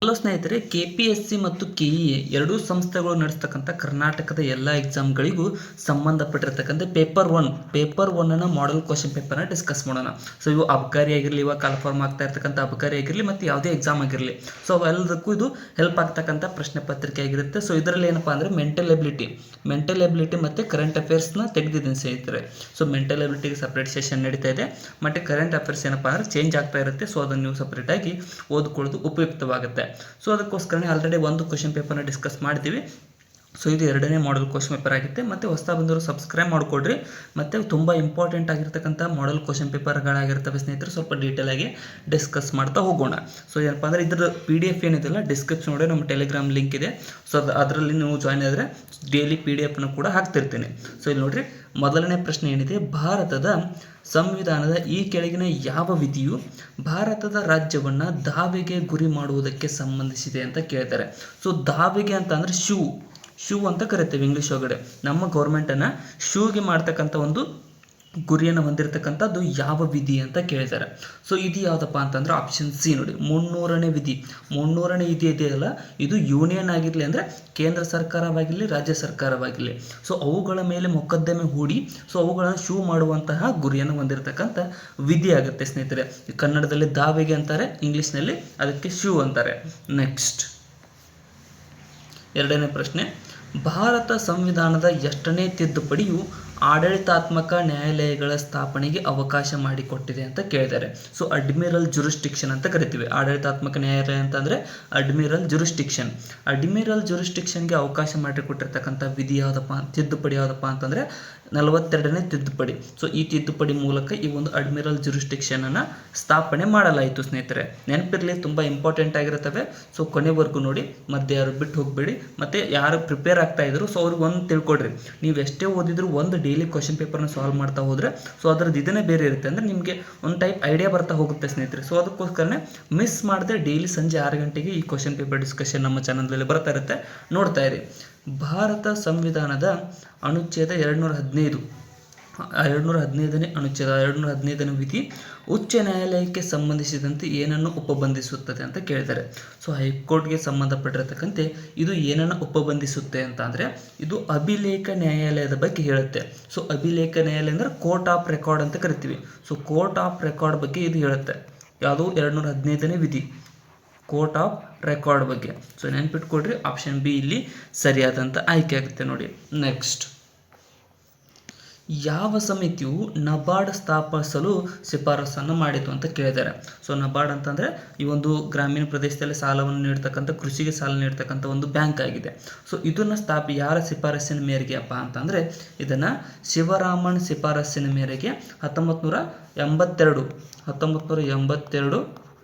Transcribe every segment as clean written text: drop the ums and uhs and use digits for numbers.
Hello ಸ್ನೇಹಿತರೆ, KPSC ಮತ್ತು KEA ಎರಡೂ ಸಂಸ್ಥೆಗಳು ನಡೆಸ್ತಕ್ಕಂಥ ಕರ್ನಾಟಕದ ಎಲ್ಲ ಎಕ್ಸಾಮ್ಗಳಿಗೂ ಸಂಬಂಧಪಟ್ಟಿರ್ತಕ್ಕಂಥ ಪೇಪರ್ ಒನ್ನ ಮಾಡೆಲ್ ಕ್ವಶನ್ ಪೇಪರ್ನ ಡಿಸ್ಕಸ್ ಮಾಡೋಣ. ಸೊ ಇವು ಅಬ್ಕಾರಿ ಆಗಿರಲಿ, ಇವಾಗ ಕಾಲ್ಫಾರ್ಮ್ ಆಗ್ತಾ ಇರ್ತಕ್ಕಂಥ ಅಬ್ಕಾರಿ ಆಗಿರಲಿ ಮತ್ತು ಯಾವುದೇ ಎಕ್ಸಾಮ್ ಆಗಿರಲಿ, ಸೊ ಅವೆಲ್ಲದಕ್ಕೂ ಇದು ಹೆಲ್ಪ್ ಆಗ್ತಕ್ಕಂಥ ಪ್ರಶ್ನೆ ಪತ್ರಿಕೆ ಆಗಿರುತ್ತೆ. ಸೊ ಇದರಲ್ಲಿ ಏನಪ್ಪ ಅಂದರೆ ಮೆಂಟಲ್ ಎಬಿಲಿಟಿ ಮತ್ತು ಕರೆಂಟ್ ಅಫೇರ್ಸ್ನ ತೆಗೆದಿದ್ದೀನಿ ಸ್ನೇಹಿತರೆ. ಸೊ ಮೆಂಟಲ್ ಎಬಿಲಿಟಿಗೆ ಸಪ್ರೇಟ್ ಸೆಷನ್ ನಡೀತಾ ಇದೆ, ಮತ್ತು ಕರೆಂಟ್ ಅಫೇರ್ಸ್ ಏನಪ್ಪ ಅಂದರೆ ಚೇಂಜ್ ಆಗ್ತಾ ಇರುತ್ತೆ. ಸೊ ಅದನ್ನು ನೀವು ಸಪ್ರೇಟಾಗಿ ಓದ್ಕೊಳ್ಳೋದು ಉಪಯುಕ್ತವಾಗುತ್ತೆ. ಸೊ ಅದಕ್ಕೋಸ್ಕರನೇ ಆಲ್ರೆಡಿ ಒಂದು ಕ್ವಶನ್ ಪೇಪರ್ನ ಡಿಸ್ಕಸ್ ಮಾಡ್ತೀವಿ. ಸೊ ಇದು ಎರಡನೇ ಮಾಡೆಲ್ ಕ್ವಶನ್ ಪೇಪರ್ ಆಗುತ್ತೆ. ಮತ್ತು ಹೊಸ ಬಂದವರು ಸಬ್ಸ್ಕ್ರೈಬ್ ಮಾಡಿಕೊಡ್ರಿ. ಮತ್ತು ತುಂಬ ಇಂಪಾರ್ಟೆಂಟ್ ಆಗಿರ್ತಕ್ಕಂಥ ಮಾಡೆಲ್ ಕ್ವಶನ್ ಪೇಪರ್ಗಳಾಗಿರ್ತವೆ ಸ್ನೇಹಿತರೆ. ಸ್ವಲ್ಪ ಡೀಟೇಲಾಗಿ ಡಿಸ್ಕಸ್ ಮಾಡ್ತಾ ಹೋಗೋಣ. ಸೊ ಏನಪ್ಪ ಅಂದರೆ ಇದ್ರ PDF ಏನಿದೆಲ್ಲ ಡಿಸ್ಕ್ರಿಪ್ಷನ್ ನೋಡಿ ನಮ್ಮ ಟೆಲಿಗ್ರಾಮ್ ಲಿಂಕ್ ಇದೆ. ಸೊ ಅದರಲ್ಲಿ ನೀವು ಜಾಯ್ನ್ ಆದರೆ ಡೈಲಿ PDFನ ಕೂಡ ಹಾಕ್ತಿರ್ತೀನಿ. ಸೊ ಇಲ್ಲಿ ನೋಡಿರಿ, ಮೊದಲನೇ ಪ್ರಶ್ನೆ ಏನಿದೆ, ಭಾರತದ ಸಂವಿಧಾನದ ಈ ಕೆಳಗಿನ ಯಾವ ವಿಧಿಯು ಭಾರತದ ರಾಜ್ಯವನ್ನು ದಾವೆಗೆ ಗುರಿ ಮಾಡುವುದಕ್ಕೆ ಸಂಬಂಧಿಸಿದೆ ಅಂತ ಕೇಳ್ತಾರೆ. ಸೊ ದಾವೆಗೆ ಅಂತ ಅಂದರೆ ಶೂ ಅಂತ ಕರಿತೇವೆ ಇಂಗ್ಲೀಷ್ ಒಳಗಡೆ. ನಮ್ಮ ಗೌರ್ಮೆಂಟನ್ನು ಶೂಗೆ ಮಾಡ್ತಕ್ಕಂಥ ಒಂದು ಗುರಿಯನ್ನು ಹೊಂದಿರತಕ್ಕಂಥದ್ದು ಯಾವ ವಿಧಿ ಅಂತ ಕೇಳಿದ್ದಾರೆ. ಸೊ ಇದು ಯಾವುದಪ್ಪ ಅಂತಂದ್ರೆ ಆಪ್ಷನ್ ಸಿ ನೋಡಿ, 300ನೇ ವಿಧಿ. 300ನೇ ವಿಧಿ ಇದೆಯಲ್ಲ, ಇದು ಯೂನಿಯನ್ ಆಗಿರಲಿ ಅಂದರೆ ಕೇಂದ್ರ ಸರ್ಕಾರವಾಗಿರಲಿ, ರಾಜ್ಯ ಸರ್ಕಾರವಾಗಿರಲಿ, ಸೊ ಅವುಗಳ ಮೇಲೆ ಮೊಕದ್ದಮೆ ಹೂಡಿ ಸೊ ಅವುಗಳನ್ನು ಶೂ ಮಾಡುವಂತಹ ಗುರಿಯನ್ನು ಹೊಂದಿರತಕ್ಕಂಥ ವಿಧಿ ಆಗುತ್ತೆ ಸ್ನೇಹಿತರೆ. ಕನ್ನಡದಲ್ಲಿ ದಾವೆಗೆ ಅಂತಾರೆ, ಇಂಗ್ಲೀಷ್ನಲ್ಲಿ ಅದಕ್ಕೆ ಶೂ ಅಂತಾರೆ. ನೆಕ್ಸ್ಟ್ ಎರಡನೇ ಪ್ರಶ್ನೆ, ಭಾರತ ಸಂವಿಧಾನದ ಎಷ್ಟನೇ ತಿದ್ದುಪಡಿಯು ಆಡಳಿತಾತ್ಮಕ ನ್ಯಾಯಾಲಯಗಳ ಸ್ಥಾಪನೆಗೆ ಅವಕಾಶ ಮಾಡಿಕೊಟ್ಟಿದೆ ಅಂತ ಕೇಳಿದ್ದಾರೆ. ಸೊ ಅಡ್ಮಿರಲ್ ಜುರಿಸ್ಟಿಕ್ಷನ್ ಅಂತ ಕರಿತೀವಿ. ಆಡಳಿತಾತ್ಮಕ ನ್ಯಾಯಾಲಯ ಅಂತಂದರೆ ಅಡ್ಮಿರಲ್ ಜುರಿಸ್ಟಿಕ್ಷನ್ಗೆ ಅವಕಾಶ ಮಾಡಿಕೊಟ್ಟಿರ್ತಕ್ಕಂಥ ವಿಧಿ ತಿದ್ದುಪಡಿ ಯಾವುದಪ್ಪ ಅಂತಂದರೆ 42ನೇ ತಿದ್ದುಪಡಿ. ಸೊ ಈ ತಿದ್ದುಪಡಿ ಮೂಲಕ ಈ ಒಂದು ಅಡ್ಮಿರಲ್ ಜುರಿಸ್ಟಿಕ್ಷನನ್ನು ಸ್ಥಾಪನೆ ಮಾಡಲಾಯಿತು ಸ್ನೇಹಿತರೆ. ನೆನಪಿರಲಿ, ತುಂಬ ಇಂಪಾರ್ಟೆಂಟ್ ಆಗಿರುತ್ತವೆ. ಸೊ ಕೊನೆವರೆಗೂ ನೋಡಿ, ಮಧ್ಯೆ ಯಾರು ಬಿಟ್ಟು ಹೋಗಬೇಡಿ. ಮತ್ತು ಯಾರು ಪ್ರಿಪೇರ್ ಆಗ್ತಾ ಇದ್ರು ಸೊ ಅವ್ರಿಗೆ ಒಂದು ತಿಳ್ಕೊಡ್ರಿ, ನೀವು ಎಷ್ಟೇ ಓದಿದ್ರು ಒಂದು ಡೈಲಿ ಕ್ವಶನ್ ಪೇಪರ್ನ ಸಾಲ್ವ್ ಮಾಡ್ತಾ ಹೋದರೆ ಸೊ ಅದರದ್ದು ಇದನ್ನೇ ಬೇರೆ ಇರುತ್ತೆ, ಅಂದರೆ ನಿಮಗೆ ಒಂದು ಟೈಪ್ ಐಡಿಯಾ ಬರ್ತಾ ಹೋಗುತ್ತೆ ಸ್ನೇಹಿತರೆ. ಸೊ ಅದಕ್ಕೋಸ್ಕರನೇ ಮಿಸ್ ಮಾಡದೆ ಡೈಲಿ ಸಂಜೆ 6 ಗಂಟೆಗೆ ಈ ಕ್ವಶನ್ ಪೇಪರ್ ಡಿಸ್ಕಷನ್ ನಮ್ಮ ಚಾನಲ್ನಲ್ಲಿ ಬರ್ತಾ ಇರುತ್ತೆ, ನೋಡ್ತಾ ಇರಿ. ಭಾರತ ಸಂವಿಧಾನದ ಅನುಚ್ಛೇದ 215ನೇ ಅನುಚ್ಛೇದ 215ನೇ ವಿಧಿ ಉಚ್ಚ ನ್ಯಾಯಾಲಯಕ್ಕೆ ಸಂಬಂಧಿಸಿದಂತೆ ಏನನ್ನು ಉಪಬಂಧಿಸುತ್ತದೆ ಅಂತ ಕೇಳಿದ್ದಾರೆ. ಸೊ ಹೈಕೋರ್ಟ್ಗೆ ಸಂಬಂಧಪಟ್ಟಿರತಕ್ಕಂತೆ ಇದು ಏನನ್ನು ಉಪಬಂಧಿಸುತ್ತೆ ಅಂತ ಅಂದರೆ ಇದು ಅಭಿಲೇಖ ನ್ಯಾಯಾಲಯದ ಬಗ್ಗೆ ಹೇಳುತ್ತೆ. ಸೊ ಅಭಿಲೇಖ ನ್ಯಾಯಾಲಯ ಅಂದರೆ ಕೋರ್ಟ್ ಆಫ್ ರೆಕಾರ್ಡ್ ಅಂತ ಕರಿತೀವಿ. ಸೊ ಕೋರ್ಟ್ ಆಫ್ ರೆಕಾರ್ಡ್ ಬಗ್ಗೆ ಇದು ಹೇಳುತ್ತೆ. ಯಾವುದು? 215ನೇ ವಿಧಿ, ಕೋರ್ಟ್ ಆಫ್ ರೆಕಾರ್ಡ್ ಬಗ್ಗೆ. ಸೊ ನೆನ್ಪಿಟ್ಕೊಡ್ರಿ, ಆಪ್ಷನ್ ಬಿ ಇಲ್ಲಿ ಸರಿಯಾದಂಥ ಆಯ್ಕೆ ಆಗುತ್ತೆ ನೋಡಿ. ನೆಕ್ಸ್ಟ್, ಯಾವ ಸಮಿತಿಯು ನಬಾರ್ಡ್ ಸ್ಥಾಪಿಸಲು ಶಿಫಾರಸನ್ನು ಮಾಡಿತು ಅಂತ ಕೇಳಿದ್ದಾರೆ. ಸೊ ನಬಾರ್ಡ್ ಅಂತಂದರೆ ಈ ಒಂದು ಗ್ರಾಮೀಣ ಪ್ರದೇಶದಲ್ಲಿ ಸಾಲವನ್ನು ನೀಡ್ತಕ್ಕಂಥ, ಕೃಷಿಗೆ ಸಾಲ ನೀಡ್ತಕ್ಕಂಥ ಒಂದು ಬ್ಯಾಂಕ್ ಆಗಿದೆ. ಸೊ ಇದನ್ನು ಯಾರ ಶಿಫಾರಸ್ಸಿನ ಮೇರೆಗೆ ಅಪ್ಪ ಅಂತಂದರೆ ಇದನ್ನು ಶಿವರಾಮನ್ ಶಿಫಾರಸ್ಸಿನ ಮೇರೆಗೆ 1982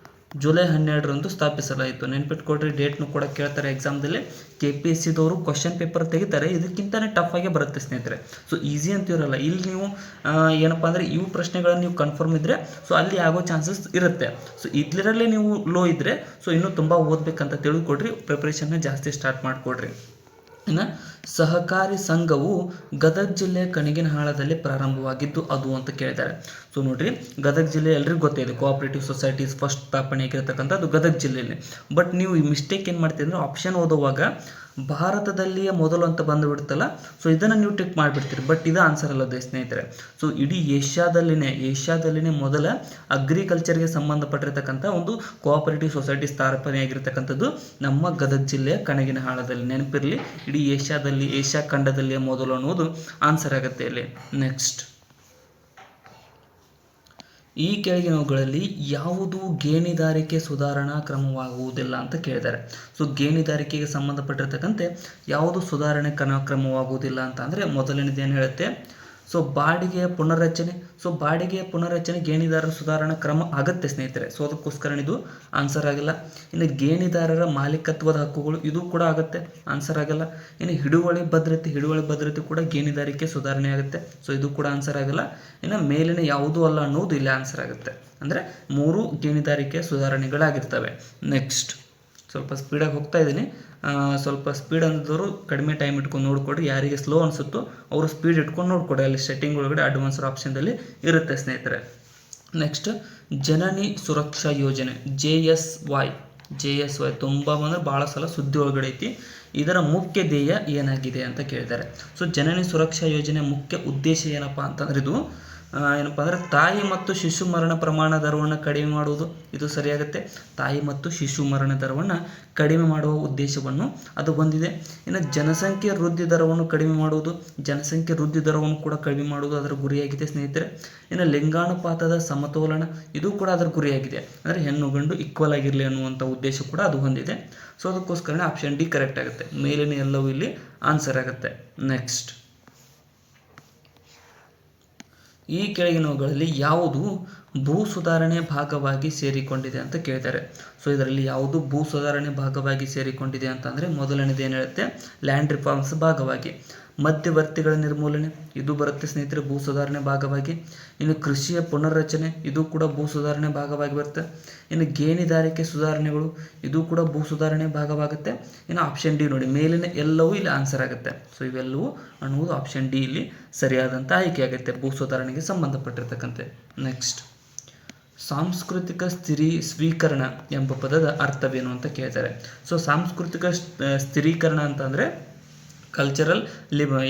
ಜುಲೈ 12ರಂದು ಸ್ಥಾಪಿಸಲಾಯಿತು. ನೆನ್ಪಿಟ್ಕೊಡ್ರಿ, ಡೇಟ್ನು ಕೂಡ ಕೇಳ್ತಾರೆ ಎಕ್ಸಾಮ್ದಲ್ಲಿ. KPSCದವರು ಕ್ವಶನ್ ಪೇಪರ್ ತೆಗಿತಾರೆ, ಇದಕ್ಕಿಂತಲೇ ಟಫ್ ಆಗಿ ಬರುತ್ತೆ ಸ್ನೇಹಿತರೆ. ಸೊ ಈಸಿ ಅಂತಿರಲ್ಲ. ಇಲ್ಲಿ ನೀವು ಏನಪ್ಪ ಅಂದರೆ ಇವು ಪ್ರಶ್ನೆಗಳನ್ನು ನೀವು ಕನ್ಫರ್ಮ್ ಇದ್ದರೆ ಸೊ ಅಲ್ಲಿ ಆಗೋ ಚಾನ್ಸಸ್ ಇರುತ್ತೆ. ಸೊ ಇದರಲ್ಲೇ ನೀವು ಲೋ ಇದ್ದರೆ ಸೊ ಇನ್ನೂ ತುಂಬ ಓದಬೇಕಂತ ತಿಳ್ಕೊಡ್ರಿ, ಪ್ರಿಪ್ರೇಷನ್ನ ಜಾಸ್ತಿ ಸ್ಟಾರ್ಟ್ ಮಾಡಿಕೊಡ್ರಿ. ಇನ್ನು ಸಹಕಾರಿ ಸಂಘವು ಗದಗ ಜಿಲ್ಲೆಯ ಕಣಿಗಿನಹಾಳದಲ್ಲಿ ಪ್ರಾರಂಭವಾಗಿದ್ದು ಅದು ಅಂತ ಕೇಳಿದ್ದಾರೆ. ಸೊ ನೋಡ್ರಿ, ಗದಗ ಜಿಲ್ಲೆ ಎಲ್ರಿಗೂ ಗೊತ್ತಿದೆ, ಕೋಆಪರೇಟಿವ್ ಸೊಸೈಟೀಸ್ ಫಸ್ಟ್ ಸ್ಥಾಪನೆ ಆಗಿರತಕ್ಕಂಥದ್ದು ಗದಗ ಜಿಲ್ಲೆಯಲ್ಲಿ. ಬಟ್ ನೀವು ಈ ಮಿಸ್ಟೇಕ್ ಏನು ಮಾಡ್ತೀರಿ ಅಂದರೆ ಆಪ್ಷನ್ ಓದುವಾಗ ಭಾರತದಲ್ಲಿಯೇ ಮೊದಲು ಅಂತ ಬಂದುಬಿಡುತ್ತಲ್ಲ, ಸೊ ಇದನ್ನು ನೀವು ಟಿಕ್ ಮಾಡಿಬಿಡ್ತೀರಿ. ಬಟ್ ಇದು ಆನ್ಸರ್ ಅಲ್ಲದೆ ಸ್ನೇಹಿತರೆ. ಸೊ ಇಡೀ ಏಷ್ಯಾದಲ್ಲಿನೇ ಮೊದಲ ಅಗ್ರಿಕಲ್ಚರ್ಗೆ ಸಂಬಂಧಪಟ್ಟಿರ್ತಕ್ಕಂಥ ಒಂದು ಕೋಆಪರೇಟಿವ್ ಸೊಸೈಟಿ ಸ್ಥಾಪನೆ ಆಗಿರ್ತಕ್ಕಂಥದ್ದು ನಮ್ಮ ಗದಗ ಜಿಲ್ಲೆಯ ಕಣಗಿನಹಾಳದಲ್ಲಿ. ನೆನಪಿರಲಿ, ಇಡೀ ಏಷ್ಯಾ ಖಂಡದಲ್ಲಿಯೇ ಮೊದಲು ಅನ್ನೋದು ಆನ್ಸರ್ ಆಗುತ್ತೆ ಇಲ್ಲಿ. ನೆಕ್ಸ್ಟ್, ಈ ಕೆಳಗಿನವುಗಳಲ್ಲಿ ಯಾವುದು ಗೇಣಿದಾರಿಕೆ ಸುಧಾರಣಾ ಕ್ರಮವಾಗುವುದಿಲ್ಲ ಅಂತ ಕೇಳಿದ್ದಾರೆ. ಸೊ ಗೇಣಿದಾರಿಕೆಗೆ ಸಂಬಂಧಪಟ್ಟಿರ್ತಕ್ಕಂತೆ ಯಾವುದು ಸುಧಾರಣೆ ಕ್ರಮವಾಗುವುದಿಲ್ಲ ಅಂತ ಅಂದರೆ ಮೊದಲನೇದು ಏನು ಹೇಳುತ್ತೆ, ಸೊ ಬಾಡಿಗೆಯ ಪುನರ್ರಚನೆ ಗೇಣಿದಾರರ ಸುಧಾರಣಾ ಕ್ರಮ ಆಗುತ್ತೆ ಸ್ನೇಹಿತರೆ. ಸೊ ಅದಕ್ಕೋಸ್ಕರ ಇದು ಆನ್ಸರ್ ಆಗಿಲ್ಲ. ಇನ್ನು ಗೇಣಿದಾರರ ಮಾಲೀಕತ್ವದ ಹಕ್ಕುಗಳು, ಇದು ಕೂಡ ಆಗುತ್ತೆ, ಆನ್ಸರ್ ಆಗಲ್ಲ. ಇನ್ನು ಹಿಡುವಳಿ ಭದ್ರತೆ ಕೂಡ ಗೇಣಿದಾರಿಕೆ ಸುಧಾರಣೆ ಆಗುತ್ತೆ. ಸೊ ಇದು ಕೂಡ ಆನ್ಸರ್ ಆಗಲ್ಲ. ಇನ್ನು ಮೇಲಿನ ಯಾವುದೂ ಅಲ್ಲ ಅನ್ನೋದು ಇಲ್ಲಿ ಆನ್ಸರ್ ಆಗುತ್ತೆ. ಅಂದರೆ 3 ಗೇಣಿದಾರಿಕೆ ಸುಧಾರಣೆಗಳಾಗಿರ್ತವೆ. ನೆಕ್ಸ್ಟ್, ಸ್ವಲ್ಪ ಸ್ಪೀಡಾಗಿ ಹೋಗ್ತಾ ಇದ್ದೀನಿ. ಸ್ವಲ್ಪ ಸ್ಪೀಡ್ ಅಂದಿದ್ದವರು ಕಡಿಮೆ ಟೈಮ್ ಇಟ್ಕೊಂಡು ನೋಡಿಕೊಡ್ರಿ. ಯಾರಿಗೆ ಸ್ಲೋ ಅನಿಸುತ್ತೋ ಅವರು ಸ್ಪೀಡ್ ಇಟ್ಕೊಂಡು ನೋಡಿಕೊಡಿ. ಅಲ್ಲಿ ಸೆಟ್ಟಿಂಗ್ ಒಳಗಡೆ ಅಡ್ವಾನ್ಸರ್ ಆಪ್ಷನ್ದಲ್ಲಿ ಇರುತ್ತೆ ಸ್ನೇಹಿತರೆ. ನೆಕ್ಸ್ಟ್, ಜನನಿ ಸುರಕ್ಷಾ ಯೋಜನೆ JSY JSY ತುಂಬ ಅಂದರೆ ಭಾಳ ಸಲ ಸುದ್ದಿ ಒಳಗಡೆ ಐತಿ. ಇದರ ಮುಖ್ಯ ಧ್ಯೇಯ ಏನಾಗಿದೆ ಅಂತ ಕೇಳಿದ್ದಾರೆ. ಸೊ ಜನನಿ ಸುರಕ್ಷಾ ಯೋಜನೆ ಮುಖ್ಯ ಉದ್ದೇಶ ಏನಪ್ಪ ಅಂತಂದ್ರೆ ಇದು ಏನಪ್ಪ ಅಂದರೆ ತಾಯಿ ಮತ್ತು ಶಿಶು ಮರಣ ಪ್ರಮಾಣ ದರವನ್ನು ಕಡಿಮೆ ಮಾಡುವುದು, ಇದು ಸರಿಯಾಗುತ್ತೆ. ತಾಯಿ ಮತ್ತು ಶಿಶು ಮರಣ ದರವನ್ನು ಕಡಿಮೆ ಮಾಡುವ ಉದ್ದೇಶವನ್ನು ಅದು ಹೊಂದಿದೆ. ಇನ್ನು ಜನಸಂಖ್ಯೆ ವೃದ್ಧಿ ದರವನ್ನು ಕಡಿಮೆ ಮಾಡುವುದು, ಜನಸಂಖ್ಯೆ ವೃದ್ಧಿ ದರವನ್ನು ಕೂಡ ಕಡಿಮೆ ಮಾಡುವುದು ಅದರ ಗುರಿಯಾಗಿದೆ ಸ್ನೇಹಿತರೆ. ಇನ್ನು ಲಿಂಗಾನುಪಾತದ ಸಮತೋಲನ, ಇದು ಕೂಡ ಅದರ ಗುರಿಯಾಗಿದೆ. ಅಂದರೆ ಹೆಣ್ಣು ಗಂಡು ಈಕ್ವಲ್ ಆಗಿರಲಿ ಅನ್ನುವಂಥ ಉದ್ದೇಶ ಕೂಡ ಅದು ಹೊಂದಿದೆ. ಸೊ ಅದಕ್ಕೋಸ್ಕರ ಆಪ್ಷನ್ ಡಿ ಕರೆಕ್ಟ್ ಆಗುತ್ತೆ. ಮೇಲಿನ ಎಲ್ಲವೂ ಇಲ್ಲಿ ಆನ್ಸರ್ ಆಗುತ್ತೆ. ನೆಕ್ಸ್ಟ್, ಈ ಕೆಳಗಿನವುಗಳಲ್ಲಿ ಯಾವುದು ಭೂ ಸುಧಾರಣೆ ಭಾಗವಾಗಿ ಸೇರಿಕೊಂಡಿದೆ ಅಂತ ಕೇಳಿದ್ದಾರೆ. ಸೊ ಇದರಲ್ಲಿ ಯಾವುದು ಭೂ ಸುಧಾರಣೆ ಭಾಗವಾಗಿ ಸೇರಿಕೊಂಡಿದೆ ಅಂತಂದರೆ ಮೊದಲನೇದು ಏನು ಹೇಳುತ್ತೆ, ಲ್ಯಾಂಡ್ ರಿಫಾರ್ಮ್ಸ್ ಭಾಗವಾಗಿ. ಮಧ್ಯವರ್ತಿಗಳ ನಿರ್ಮೂಲನೆ, ಇದು ಬರುತ್ತೆ ಸ್ನೇಹಿತರೆ ಭೂ ಸುಧಾರಣೆ ಭಾಗವಾಗಿ. ಇನ್ನು ಕೃಷಿಯ ಪುನರ್ರಚನೆ, ಇದು ಕೂಡ ಭೂ ಸುಧಾರಣೆ ಭಾಗವಾಗಿ ಬರುತ್ತೆ. ಇನ್ನು ಗೇಣಿದಾರಿಕೆ ಸುಧಾರಣೆಗಳು, ಇದು ಕೂಡ ಭೂ ಸುಧಾರಣೆ ಭಾಗವಾಗುತ್ತೆ. ಇನ್ನು ಆಪ್ಷನ್ ಡಿ ನೋಡಿ, ಮೇಲಿನ ಎಲ್ಲವೂ ಇಲ್ಲಿ ಆನ್ಸರ್ ಆಗುತ್ತೆ. ಸೊ ಇವೆಲ್ಲವೂ ಅನ್ನುವುದು ಆಪ್ಷನ್ ಡಿ ಇಲ್ಲಿ ಸರಿಯಾದಂಥ ಆಯ್ಕೆ ಆಗುತ್ತೆ ಭೂ ಸುಧಾರಣೆಗೆ ಸಂಬಂಧಪಟ್ಟಿರ್ತಕ್ಕಂತೆ. ನೆಕ್ಸ್ಟ್, ಸಾಂಸ್ಕೃತಿಕ ಸ್ವೀಕರಣ ಎಂಬ ಪದದ ಅರ್ಥವೇನು ಅಂತ ಕೇಳ್ತಾರೆ. ಸೊ ಸಾಂಸ್ಕೃತಿಕ ಸ್ಥಿರೀಕರಣ ಅಂತಂದರೆ ಕಲ್ಚರಲ್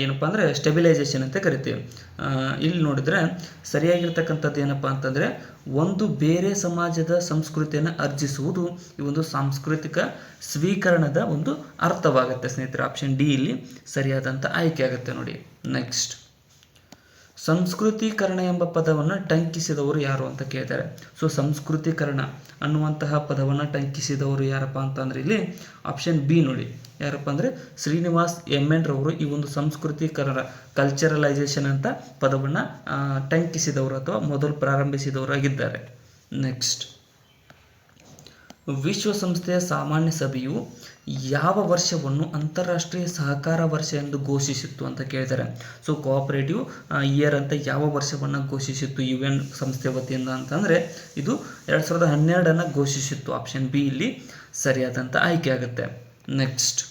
ಏನಪ್ಪ ಅಂದರೆ ಸ್ಟೆಬಿಲೈಸೇಷನ್ ಅಂತ ಕರಿತೀವಿ. ಇಲ್ಲಿ ನೋಡಿದರೆ ಸರಿಯಾಗಿರ್ತಕ್ಕಂಥದ್ದು ಏನಪ್ಪ ಅಂತಂದರೆ ಒಂದು ಬೇರೆ ಸಮಾಜದ ಸಂಸ್ಕೃತಿಯನ್ನು ಅರ್ಜಿಸುವುದು ಈ ಒಂದು ಸಾಂಸ್ಕೃತಿಕ ಸ್ವೀಕರಣದ ಒಂದು ಅರ್ಥವಾಗುತ್ತೆ ಸ್ನೇಹಿತರೆ. ಆಪ್ಷನ್ ಡಿ ಇಲ್ಲಿ ಸರಿಯಾದಂಥ ಆಯ್ಕೆ ಆಗುತ್ತೆ ನೋಡಿ. ನೆಕ್ಸ್ಟ್, ಸಂಸ್ಕೃತೀಕರಣ ಎಂಬ ಪದವನ್ನು ಟಂಕಿಸಿದವರು ಯಾರು ಅಂತ ಕೇಳ್ತಾರೆ. ಸೊ ಸಂಸ್ಕೃತೀಕರಣ ಅನ್ನುವಂತಹ ಪದವನ್ನು ಟಂಕಿಸಿದವರು ಯಾರಪ್ಪ ಅಂತಂದರೆ ಇಲ್ಲಿ ಆಪ್ಷನ್ ಬಿ ನೋಡಿ, ಯಾರಪ್ಪ ಅಂದರೆ ಶ್ರೀನಿವಾಸ್ ಎಮ್.ಎನ್. ರವರು ಈ ಒಂದು ಸಂಸ್ಕೃತೀಕರಣ ಕಲ್ಚರಲೈಸೇಷನ್ ಅಂತ ಪದವನ್ನು ಟಂಕಿಸಿದವರು ಅಥವಾ ಮೊದಲು ಪ್ರಾರಂಭಿಸಿದವರು ಆಗಿದ್ದಾರೆ. ನೆಕ್ಸ್ಟ್, ವಿಶ್ವಸಂಸ್ಥೆಯ ಸಾಮಾನ್ಯ ಸಭೆಯು ಯಾವ ವರ್ಷವನ್ನು ಅಂತಾರಾಷ್ಟ್ರೀಯ ಸಹಕಾರ ವರ್ಷ ಎಂದು ಘೋಷಿಸಿತ್ತು ಅಂತ ಕೇಳಿದ್ದಾರೆ. ಸೊ ಕೋಆಪರೇಟಿವ್ ಇಯರ್ ಅಂತ ಯಾವ ವರ್ಷವನ್ನು ಘೋಷಿಸಿತ್ತು UN ಸಂಸ್ಥೆ ವತಿಯಿಂದ ಅಂತಂದರೆ ಇದು 2012 ಘೋಷಿಸಿತ್ತು. ಆಪ್ಷನ್ ಬಿ ಇಲ್ಲಿ ಸರಿಯಾದಂಥ ಆಯ್ಕೆ ಆಗುತ್ತೆ. ನೆಕ್ಸ್ಟ್,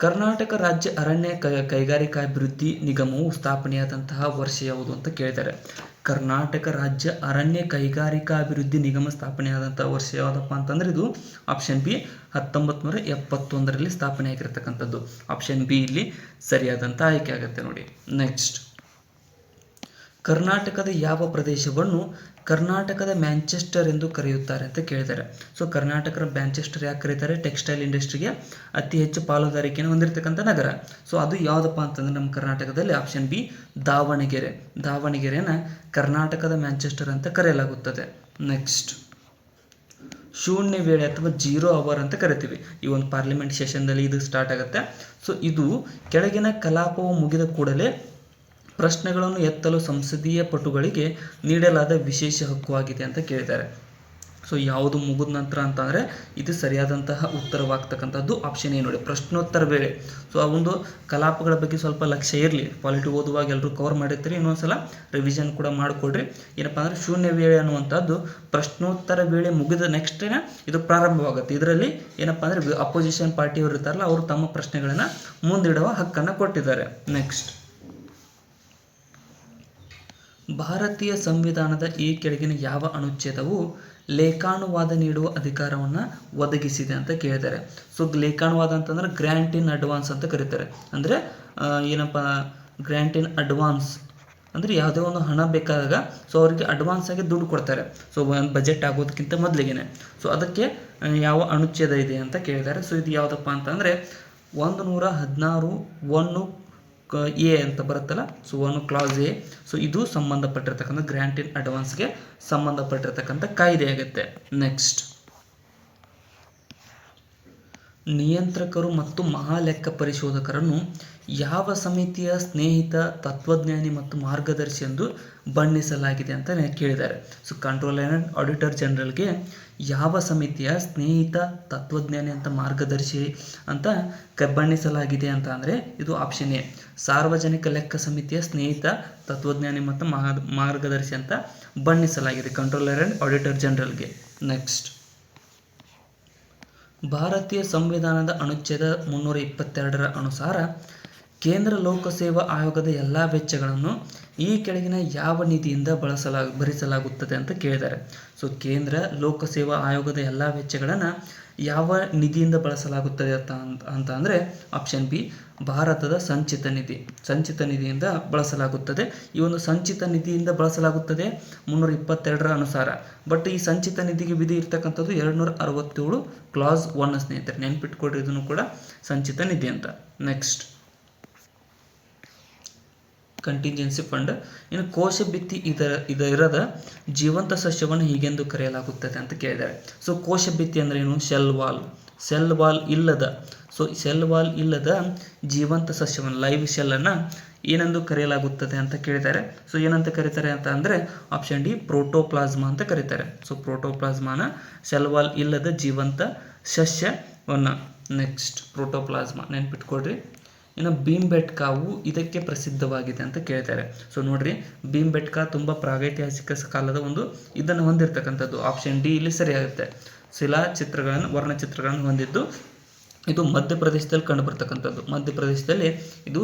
ಕರ್ನಾಟಕ ರಾಜ್ಯ ಅರಣ್ಯ ಕೈಗಾರಿಕಾಭಿವೃದ್ಧಿ ನಿಗಮವು ಸ್ಥಾಪನೆಯಾದಂತಹ ವರ್ಷ ಯಾವುದು ಅಂತ ಕೇಳಿದ್ದಾರೆ. ಕರ್ನಾಟಕ ರಾಜ್ಯ ಅರಣ್ಯ ಕೈಗಾರಿಕಾಭಿವೃದ್ಧಿ ನಿಗಮ ಸ್ಥಾಪನೆಯಾದಂತಹ ವರ್ಷ ಯಾವುದಪ್ಪ ಅಂತಂದರೆ ಇದು ಆಪ್ಷನ್ ಬಿ 1971 ಸ್ಥಾಪನೆ ಆಗಿರತಕ್ಕಂಥದ್ದು. ಆಪ್ಷನ್ ಬಿ ಇಲ್ಲಿ ಸರಿಯಾದಂಥ ಆಯ್ಕೆ ಆಗುತ್ತೆ ನೋಡಿ. ನೆಕ್ಸ್ಟ್, ಕರ್ನಾಟಕದ ಯಾವ ಪ್ರದೇಶವನ್ನು ಕರ್ನಾಟಕದ ಮ್ಯಾಂಚೆಸ್ಟರ್ ಎಂದು ಕರೆಯುತ್ತಾರೆ ಅಂತ ಕೇಳಿದ್ದಾರೆ. ಸೊ ಕರ್ನಾಟಕದ ಮ್ಯಾಂಚೆಸ್ಟರ್ ಯಾಕೆ ಕರೀತಾರೆ, ಟೆಕ್ಸ್ಟೈಲ್ ಇಂಡಸ್ಟ್ರಿಗೆ ಅತಿ ಹೆಚ್ಚು ಪಾಲುದಾರಿಕೆಯನ್ನು ಹೊಂದಿರತಕ್ಕಂಥ ನಗರ. ಸೊ ಅದು ಯಾವುದಪ್ಪ ಅಂತಂದರೆ ನಮ್ಮ ಕರ್ನಾಟಕದಲ್ಲಿ ಆಪ್ಷನ್ ಬಿ ದಾವಣಗೆರೆ. ದಾವಣಗೆರೆಯನ್ನು ಕರ್ನಾಟಕದ ಮ್ಯಾಂಚೆಸ್ಟರ್ ಅಂತ ಕರೆಯಲಾಗುತ್ತದೆ. ನೆಕ್ಸ್ಟ್, ಶೂನ್ಯ ವೇಳೆ ಅಥವಾ 0 ಅವರ್ ಅಂತ ಕರಿತೀವಿ. ಈ ಒಂದು ಪಾರ್ಲಿಮೆಂಟ್ ಸೆಷನ್ದಲ್ಲಿ ಇದು ಸ್ಟಾರ್ಟ್ ಆಗುತ್ತೆ. ಸೊ ಇದು ಕೆಳಗಿನ ಕಲಾಪವು ಮುಗಿದ ಕೂಡಲೇ ಪ್ರಶ್ನೆಗಳನ್ನು ಎತ್ತಲು ಸಂಸದೀಯ ಪಟುಗಳಿಗೆ ನೀಡಲಾದ ವಿಶೇಷ ಹಕ್ಕು ಆಗಿದೆ ಅಂತ ಕೇಳಿದ್ದಾರೆ. ಸೊ ಯಾವುದು ಮುಗಿದ ನಂತರ ಅಂತಂದರೆ ಇದು ಸರಿಯಾದಂತಹ ಉತ್ತರವಾಗ್ತಕ್ಕಂಥದ್ದು ಆಪ್ಷನ್ ಎ ನೋಡಿ, ಪ್ರಶ್ನೋತ್ತರ ವೇಳೆ. ಸೊ ಆ ಒಂದು ಕಲಾಪಗಳ ಬಗ್ಗೆ ಸ್ವಲ್ಪ ಲಕ್ಷ್ಯ ಇರಲಿ, ಪಾಲಿಟಿ ಓದುವಾಗ ಎಲ್ಲರೂ ಕವರ್ ಮಾಡಿರ್ತೀರಿ, ಇನ್ನೊಂದ್ಸಲ ರಿವಿಷನ್ ಕೂಡ ಮಾಡಿಕೊಡ್ರಿ. ಏನಪ್ಪ ಅಂದರೆ ಶೂನ್ಯ ವೇಳೆ ಅನ್ನುವಂಥದ್ದು ಪ್ರಶ್ನೋತ್ತರ ವೇಳೆ ಮುಗಿದ ನೆಕ್ಸ್ಟ್ನೇ ಇದು ಪ್ರಾರಂಭವಾಗುತ್ತೆ. ಇದರಲ್ಲಿ ಏನಪ್ಪ ಅಂದರೆ ಅಪೋಸಿಷನ್ ಪಾರ್ಟಿಯವರು ಇರ್ತಾರಲ್ಲ ಅವರು ತಮ್ಮ ಪ್ರಶ್ನೆಗಳನ್ನು ಮುಂದಿಡುವ ಹಕ್ಕನ್ನು ಕೊಟ್ಟಿದ್ದಾರೆ. ನೆಕ್ಸ್ಟ್, ಭಾರತೀಯ ಸಂವಿಧಾನದ ಈ ಕೆಳಗಿನ ಯಾವ ಅನುಚ್ಛೇದವು ಲೇಖಾನುವಾದ ನೀಡುವ ಅಧಿಕಾರವನ್ನು ಒದಗಿಸಿದೆ ಅಂತ ಕೇಳಿದ್ದಾರೆ. ಸೊ ಲೇಖಾನುವಾದ ಅಂತಂದ್ರೆ ಗ್ರ್ಯಾಂಟ್ ಇನ್ ಅಡ್ವಾನ್ಸ್ ಅಂತ ಕರೀತಾರೆ. ಅಂದರೆ ಏನಪ್ಪ ಗ್ರ್ಯಾಂಟ್ ಇನ್ ಅಡ್ವಾನ್ಸ್ ಅಂದರೆ ಯಾವುದೇ ಒಂದು ಹಣ ಬೇಕಾದಾಗ ಸೊ ಅವರಿಗೆ ಅಡ್ವಾನ್ಸ್ ಆಗಿ ದುಡ್ಡು ಕೊಡ್ತಾರೆ. ಸೊ ಒಂದು ಬಜೆಟ್ ಆಗೋದಕ್ಕಿಂತ ಮೊದಲಿಗೆ. ಸೊ ಅದಕ್ಕೆ ಯಾವ ಅನುಚ್ಛೇದ ಇದೆ ಅಂತ ಕೇಳಿದ್ದಾರೆ. ಸೊ ಇದು ಯಾವುದಪ್ಪ ಅಂತಂದರೆ 116(1) ಎ ಅಂತ ಬರುತ್ತಲ್ಲ, ಸೊ 1 ಕ್ಲಾಸ್ ಎ. ಸೊ ಇದು ಸಂಬಂಧಪಟ್ಟಿರ್ತಕ್ಕಂಥ ಗ್ರ್ಯಾಂಟ್ ಇನ್ ಅಡ್ವಾನ್ಸ್ಗೆ ಸಂಬಂಧಪಟ್ಟಿರ್ತಕ್ಕಂಥ ಕಾಯ್ದೆ ಆಗುತ್ತೆ. ನೆಕ್ಸ್ಟ್, ನಿಯಂತ್ರಕರು ಮತ್ತು ಮಹಾಲೆಕ್ಕ ಪರಿಶೋಧಕರನ್ನು ಯಾವ ಸಮಿತಿಯ ಸ್ನೇಹಿತ, ತತ್ವಜ್ಞಾನಿ ಮತ್ತು ಮಾರ್ಗದರ್ಶಿ ಎಂದು ಬಣ್ಣಿಸಲಾಗಿದೆ ಅಂತ ಕೇಳಿದ್ದಾರೆ. ಸೊ ಕಂಟ್ರೋಲರ್ ಆ್ಯಂಡ್ ಆಡಿಟರ್ ಜನರಲ್ಗೆ ಯಾವ ಸಮಿತಿಯ ಸ್ನೇಹಿತ, ತತ್ವಜ್ಞಾನಿ ಅಂತ ಮಾರ್ಗದರ್ಶಿ ಅಂತ ಬಣ್ಣಿಸಲಾಗಿದೆ ಅಂತ ಅಂದರೆ ಇದು ಆಪ್ಷನ್ ಎ ಸಾರ್ವಜನಿಕ ಲೆಕ್ಕ ಸಮಿತಿಯ ಸ್ನೇಹಿತ, ತತ್ವಜ್ಞಾನಿ ಮತ್ತು ಮಾರ್ಗದರ್ಶಿ ಅಂತ ಬಣ್ಣಿಸಲಾಗಿದೆ ಕಂಟ್ರೋಲರ್ ಆ್ಯಂಡ್ ಆಡಿಟರ್ ಜನರಲ್ಗೆ. ನೆಕ್ಸ್ಟ್, ಭಾರತೀಯ ಸಂವಿಧಾನದ ಅನುಚ್ಛೇದ 322 ಅನುಸಾರ ಕೇಂದ್ರ ಲೋಕಸೇವಾ ಆಯೋಗದ ಎಲ್ಲ ವೆಚ್ಚಗಳನ್ನು ಈ ಕೆಳಗಿನ ಯಾವ ನಿಧಿಯಿಂದ ಭರಿಸಲಾಗುತ್ತದೆ ಅಂತ ಕೇಳಿದ್ದಾರೆ. ಸೊ ಕೇಂದ್ರ ಲೋಕಸೇವಾ ಆಯೋಗದ ಎಲ್ಲ ವೆಚ್ಚಗಳನ್ನು ಯಾವ ನಿಧಿಯಿಂದ ಬಳಸಲಾಗುತ್ತದೆ ಅಂತ ಅಂದರೆ ಆಪ್ಷನ್ ಬಿ ಭಾರತದ ಸಂಚಿತ ನಿಧಿಯಿಂದ ಬಳಸಲಾಗುತ್ತದೆ. ಈ ಒಂದು ಸಂಚಿತ ನಿಧಿಯಿಂದ ಬಳಸಲಾಗುತ್ತದೆ 322ರ ಅನುಸಾರ. ಬಟ್ ಈ ಸಂಚಿತ ನಿಧಿಗೆ ವಿಧಿ ಇರ್ತಕ್ಕಂಥದ್ದು 267 ಕ್ಲಾಸ್ 1 ಸ್ನೇಹಿತರೆ, ನೆನ್ಪಿಟ್ಕೊಡ್ರಿ, ಇದನ್ನು ಕೂಡ ಸಂಚಿತ ನಿಧಿ ಅಂತ. Next contingency fund. ಇನ್ನು ಕೋಶ ಭಿತ್ತಿ ಇದರದ ಜೀವಂತ ಸಸ್ಯವನ್ನು ಹೀಗೆಂದು ಕರೆಯಲಾಗುತ್ತದೆ ಅಂತ ಕೇಳಿದ್ದಾರೆ. ಸೊ ಕೋಶ ಭಿತ್ತಿ ಅಂದ್ರೆ ಏನು? ಸೆಲ್ ವಾಲ್ ಇಲ್ಲದ ಜೀವಂತ ಸಸ್ಯವನ್ನು, ಲೈವ್ ಶೆಲ್ಲನ್ನು ಏನೆಂದು ಕರೆಯಲಾಗುತ್ತದೆ ಅಂತ ಕೇಳಿದ್ದಾರೆ. ಸೊ ಏನಂತ ಕರೀತಾರೆ ಅಂತ ಅಂದರೆ ಆಪ್ಷನ್ ಡಿ ಪ್ರೋಟೋಪ್ಲಾಸ್ಮಾ ಅಂತ ಕರೀತಾರೆ. ಸೊ ಪ್ರೋಟೋಪ್ಲಾಸ್ಮಾನ ಸೆಲ್ ವಾಲ್ ಇಲ್ಲದ ಜೀವಂತ ಸಸ್ಯವನ್ನು. ನೆಕ್ಸ್ಟ್ ಪ್ರೋಟೋಪ್ಲಾಸ್ಮಾ ನೆನ್ಪಿಟ್ಕೊಡ್ರಿ. ಇನ್ನು ಭೀಮ್ಬೆಟ್ಕಾವು ಇದಕ್ಕೆ ಪ್ರಸಿದ್ಧವಾಗಿದೆ ಅಂತ ಕೇಳ್ತಾರೆ. ಸೊ ನೋಡ್ರಿ, ಭೀಮ್ಬೆಟ್ಕಾ ತುಂಬ ಪ್ರಾಗೈತಿಹಾಸಿಕ ಕಾಲದ ಒಂದು ಇದನ್ನು ಹೊಂದಿರತಕ್ಕಂಥದ್ದು. ಆಪ್ಷನ್ ಡಿ ಇಲ್ಲಿ ಸರಿಯಾಗುತ್ತೆ. ವರ್ಣಚಿತ್ರಗಳನ್ನು ಹೊಂದಿದ್ದು ಇದು ಮಧ್ಯಪ್ರದೇಶದಲ್ಲಿ ಕಂಡುಬರ್ತಕ್ಕಂಥದ್ದು. ಮಧ್ಯಪ್ರದೇಶದಲ್ಲಿ ಇದು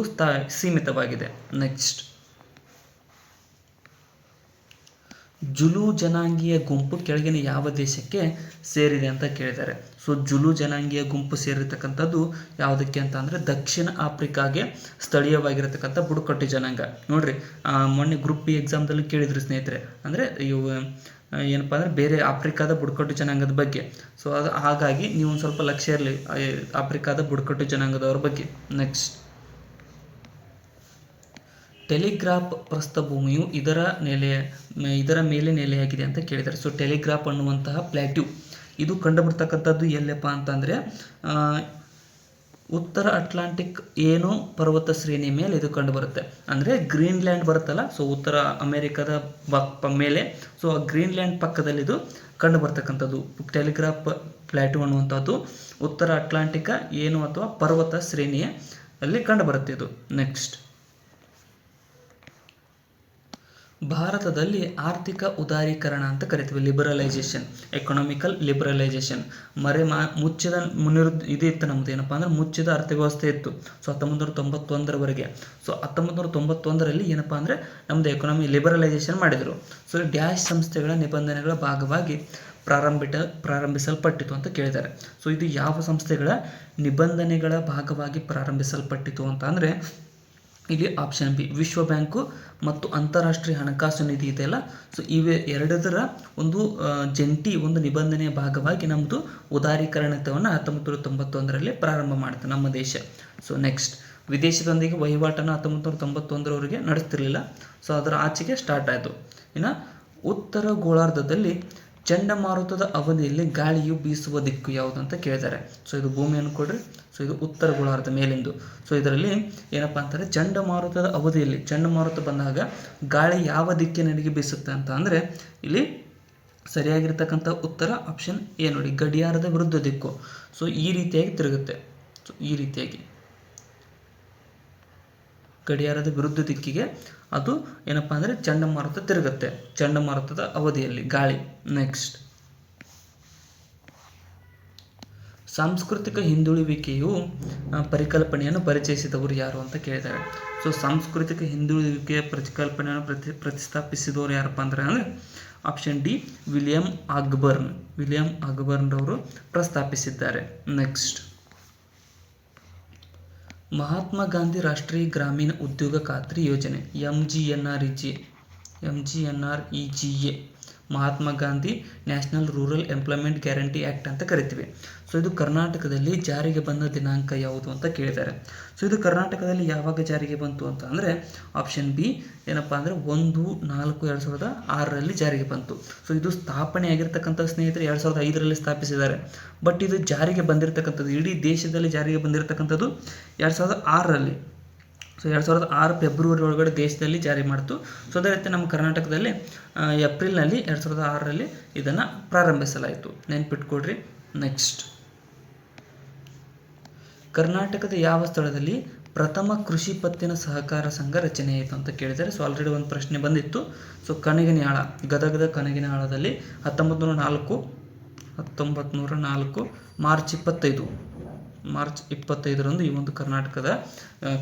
ಸೀಮಿತವಾಗಿದೆ. ನೆಕ್ಸ್ಟ್ ಜುಲು ಜನಾಂಗೀಯ ಗುಂಪು ಕೆಳಗಿನ ಯಾವ ದೇಶಕ್ಕೆ ಸೇರಿದೆ ಅಂತ ಕೇಳಿದ್ದಾರೆ. ಸೊ ಜುಲು ಜನಾಂಗೀಯ ಗುಂಪು ಸೇರಿರ್ತಕ್ಕಂಥದ್ದು ಯಾವುದಕ್ಕೆ ಅಂತ ಅಂದರೆ ದಕ್ಷಿಣ ಆಫ್ರಿಕಾಗೆ ಸ್ಥಳೀಯವಾಗಿರತಕ್ಕಂಥ ಬುಡಕಟ್ಟು ಜನಾಂಗ. ನೋಡ್ರಿ, ಮೊನ್ನೆ ಗ್ರೂಪ್ ಬಿ ಎಕ್ಸಾಮ್ದಲ್ಲಿ ಕೇಳಿದ್ರು ಸ್ನೇಹಿತರೆ, ಅಂದರೆ ಇವು ಏನಪ್ಪ ಅಂದರೆ ಬೇರೆ ಆಫ್ರಿಕಾದ ಬುಡಕಟ್ಟು ಜನಾಂಗದ ಬಗ್ಗೆ. ಸೊ ಅದು ಹಾಗಾಗಿ ನೀವು ಒಂದು ಸ್ವಲ್ಪ ಲಕ್ಷ್ಯ ಇರಲಿ ಆಫ್ರಿಕಾದ ಬುಡಕಟ್ಟು ಜನಾಂಗದವ್ರ ಬಗ್ಗೆ. ನೆಕ್ಸ್ಟ್ ಟೆಲಿಗ್ರಾಫ್ ಪ್ರಸ್ಥಭೂಮಿಯು ಇದರ ಮೇಲೆ ನೆಲೆಯಾಗಿದೆ ಅಂತ ಕೇಳಿದ್ದಾರೆ. ಸೊ ಟೆಲಿಗ್ರಾಫ್ ಅನ್ನುವಂತಹ ಪ್ಲಾಟ್ಯೂ ಇದು ಕಂಡುಬರ್ತಕ್ಕಂಥದ್ದು ಎಲ್ಲಪ್ಪ ಅಂತಂದರೆ ಉತ್ತರ ಅಟ್ಲಾಂಟಿಕ್ ಏನು ಪರ್ವತ ಶ್ರೇಣಿಯ ಮೇಲೆ ಇದು ಕಂಡುಬರುತ್ತೆ. ಅಂದರೆ ಗ್ರೀನ್ಲ್ಯಾಂಡ್ ಬರುತ್ತಲ್ಲ, ಸೊ ಉತ್ತರ ಅಮೆರಿಕದ ಮೇಲೆ, ಸೊ ಆ ಗ್ರೀನ್ಲ್ಯಾಂಡ್ ಪಕ್ಕದಲ್ಲಿ ಇದು ಕಂಡುಬರ್ತಕ್ಕಂಥದ್ದು. ಟೆಲಿಗ್ರಾಫ್ ಪ್ಲಾಟ್ಯೂ ಅನ್ನುವಂಥದ್ದು ಉತ್ತರ ಅಟ್ಲಾಂಟಿಕ ಏನು ಅಥವಾ ಪರ್ವತ ಶ್ರೇಣಿಯ ಅಲ್ಲಿ ಕಂಡುಬರುತ್ತೆ ಇದು. ನೆಕ್ಸ್ಟ್ ಭಾರತದಲ್ಲಿ ಆರ್ಥಿಕ ಉದಾರೀಕರಣ ಅಂತ ಕರಿತೀವಿ, ಲಿಬರಲೈಸೇಷನ್, ಎಕನಾಮಿಕಲ್ ಲಿಬರಲೈಸೇಷನ್. ಮುಚ್ಚಿದ ಇದು ಇತ್ತು ನಮ್ದು, ಏನಪ್ಪ ಅಂದರೆ ಮುಚ್ಚಿದ ಅರ್ಥವ್ಯವಸ್ಥೆ ಇತ್ತು. ಸೊ 1991ರವರೆಗೆ. ಸೊ 1991ರಲ್ಲಿ ಏನಪ್ಪ ಅಂದರೆ ನಮ್ಮದು ಎಕನಾಮಿ ಲಿಬರಲೈಸೇಷನ್ ಮಾಡಿದರು. ಸೊ ಡ್ಯಾಶ್ ಸಂಸ್ಥೆಗಳ ನಿಬಂಧನೆಗಳ ಭಾಗವಾಗಿ ಪ್ರಾರಂಭಿಸಲ್ಪಟ್ಟಿತು ಅಂತ ಕೇಳಿದ್ದಾರೆ. ಸೊ ಇದು ಯಾವ ಸಂಸ್ಥೆಗಳ ನಿಬಂಧನೆಗಳ ಭಾಗವಾಗಿ ಪ್ರಾರಂಭಿಸಲ್ಪಟ್ಟಿತು ಅಂತ ಅಂದರೆ ಇಲ್ಲಿ ಆಪ್ಷನ್ ಬಿ ವಿಶ್ವ ಬ್ಯಾಂಕು ಮತ್ತು ಅಂತಾರಾಷ್ಟ್ರೀಯ ಹಣಕಾಸು ನಿಧಿ ಇದೆಯಲ್ಲ, ಸೊ ಇವೆ ಎರಡರ ಒಂದು ಜಂಟಿ ಒಂದು ನಿಬಂಧನೆಯ ಭಾಗವಾಗಿ ನಮ್ಮದು ಉದಾರೀಕರಣವನ್ನು 1991ರಲ್ಲಿ ಪ್ರಾರಂಭ ಮಾಡುತ್ತೆ ನಮ್ಮ ದೇಶ. ಸೊ ನೆಕ್ಸ್ಟ್ ವಿದೇಶದೊಂದಿಗೆ ವಹಿವಾಟನ್ನು 1991ರವರೆಗೆ ನಡೆಸ್ತಿರ್ಲಿಲ್ಲ. ಸೊ ಅದರ ಆಚೆಗೆ ಸ್ಟಾರ್ಟ್ ಆಯಿತು. ಇನ್ನು ಉತ್ತರ ಗೋಳಾರ್ಧದಲ್ಲಿ ಚಂಡಮಾರುತದ ಅವಧಿಯಲ್ಲಿ ಗಾಳಿಯು ಬೀಸುವ ದಿಕ್ಕು ಯಾವುದು ಅಂತ ಕೇಳಿದ್ದಾರೆ. ಸೊ ಇದು ಭೂಮಿಯನ್ನು ಕೊಡ್ರಿ. ಸೊ ಇದು ಉತ್ತರ ಗೋಳಾರ್ಧ ಮೇಲಿಂದು. ಸೊ ಇದರಲ್ಲಿ ಏನಪ್ಪ ಅಂತಾರೆ, ಚಂಡಮಾರುತದ ಅವಧಿಯಲ್ಲಿ ಚಂಡಮಾರುತ ಬಂದಾಗ ಗಾಳಿ ಯಾವ ದಿಕ್ಕಿನಡೆಗೆ ಬೀಸುತ್ತೆ ಅಂತ ಅಂದರೆ ಇಲ್ಲಿ ಸರಿಯಾಗಿರ್ತಕ್ಕಂಥ ಉತ್ತರ ಆಪ್ಷನ್ ಎ ನೋಡಿ, ಗಡಿಯಾರದ ವಿರುದ್ಧ ದಿಕ್ಕು. ಸೊ ಈ ರೀತಿಯಾಗಿ ತಿರುಗುತ್ತೆ. ಸೊ ಈ ರೀತಿಯಾಗಿ ಗಡಿಯಾರದ ವಿರುದ್ಧ ದಿಕ್ಕಿಗೆ ಅದು ಏನಪ್ಪ ಅಂದರೆ ಚಂಡಮಾರುತ ತಿರುಗುತ್ತೆ, ಚಂಡಮಾರುತದ ಅವಧಿಯಲ್ಲಿ ಗಾಳಿ. ನೆಕ್ಸ್ಟ್ ಸಾಂಸ್ಕೃತಿಕ ಹಿಂದುಳುವಿಕೆಯು ಪರಿಕಲ್ಪನೆಯನ್ನು ಪರಿಚಯಿಸಿದವರು ಯಾರು ಅಂತ ಕೇಳಿದ್ದಾರೆ. ಸೊ ಸಾಂಸ್ಕೃತಿಕ ಹಿಂದುಳುವಿಕೆಯ ಪರಿಕಲ್ಪನೆಯನ್ನು ಪ್ರತಿಷ್ಠಾಪಿಸಿದವರು ಯಾರಪ್ಪ ಅಂದರೆ ಆಪ್ಷನ್ ಡಿ ವಿಲಿಯಂ ಆಗ್ಬರ್ನ್ರವರು ಪ್ರಸ್ತಾಪಿಸಿದ್ದಾರೆ. ನೆಕ್ಸ್ಟ್ ಮಹಾತ್ಮ ಗಾಂಧಿ ರಾಷ್ಟ್ರೀಯ ಗ್ರಾಮೀಣ ಉದ್ಯೋಗ ಖಾತ್ರಿ ಯೋಜನೆ MGNREGA Mahatma Gandhi national rural employment guarantee act ಅಂತ ಕರಿತೀವಿ. ಸೊ ಇದು ಕರ್ನಾಟಕದಲ್ಲಿ ಜಾರಿಗೆ ಬಂದ ದಿನಾಂಕ ಯಾವುದು ಅಂತ ಕೇಳಿದ್ದಾರೆ. ಸೊ ಇದು ಕರ್ನಾಟಕದಲ್ಲಿ ಯಾವಾಗ ಜಾರಿಗೆ ಬಂತು ಅಂತ ಅಂದರೆ ಆಪ್ಷನ್ ಬಿ ಏನಪ್ಪ ಅಂದರೆ 1/4/2006ರಲ್ಲಿ ಜಾರಿಗೆ ಬಂತು. ಸೊ ಇದು ಸ್ಥಾಪನೆ ಆಗಿರ್ತಕ್ಕಂಥ ಸ್ನೇಹಿತರೆ 2005ರಲ್ಲಿ ಸ್ಥಾಪಿಸಿದ್ದಾರೆ. ಬಟ್ ಇದು ಜಾರಿಗೆ ಬಂದಿರತಕ್ಕಂಥದ್ದು, ಇಡೀ ದೇಶದಲ್ಲಿ ಜಾರಿಗೆ ಬಂದಿರತಕ್ಕಂಥದ್ದು 2006ರಲ್ಲಿ. ಸೊ 2006 ಫೆಬ್ರವರಿ ಒಳಗಡೆ ದೇಶದಲ್ಲಿ ಜಾರಿ ಮಾಡಿತು. ಸೊ ಅದೇ ರೀತಿ ನಮ್ಮ ಕರ್ನಾಟಕದಲ್ಲಿ ಏಪ್ರಿಲ್ನಲ್ಲಿ 2006ರಲ್ಲಿ ಇದನ್ನು ಪ್ರಾರಂಭಿಸಲಾಯಿತು. ನೆನ್ಪಿಟ್ಕೊಡ್ರಿ. ನೆಕ್ಸ್ಟ್ ಕರ್ನಾಟಕದ ಯಾವ ಸ್ಥಳದಲ್ಲಿ ಪ್ರಥಮ ಕೃಷಿ ಪತ್ತಿನ ಸಹಕಾರ ಸಂಘ ರಚನೆಯಾಯಿತು ಅಂತ ಕೇಳಿದ್ದಾರೆ. ಸೊ ಆಲ್ರೆಡಿ ಒಂದು ಪ್ರಶ್ನೆ ಬಂದಿತ್ತು. ಸೊ ಕನಗಿನಹಾಳ, ಗದಗದ ಕನಗಿನಹಾಳದಲ್ಲಿ 1904 ಮಾರ್ಚ್ 25 ಮಾರ್ಚ್ 25ರಂದು ಈ ಒಂದು ಕರ್ನಾಟಕದ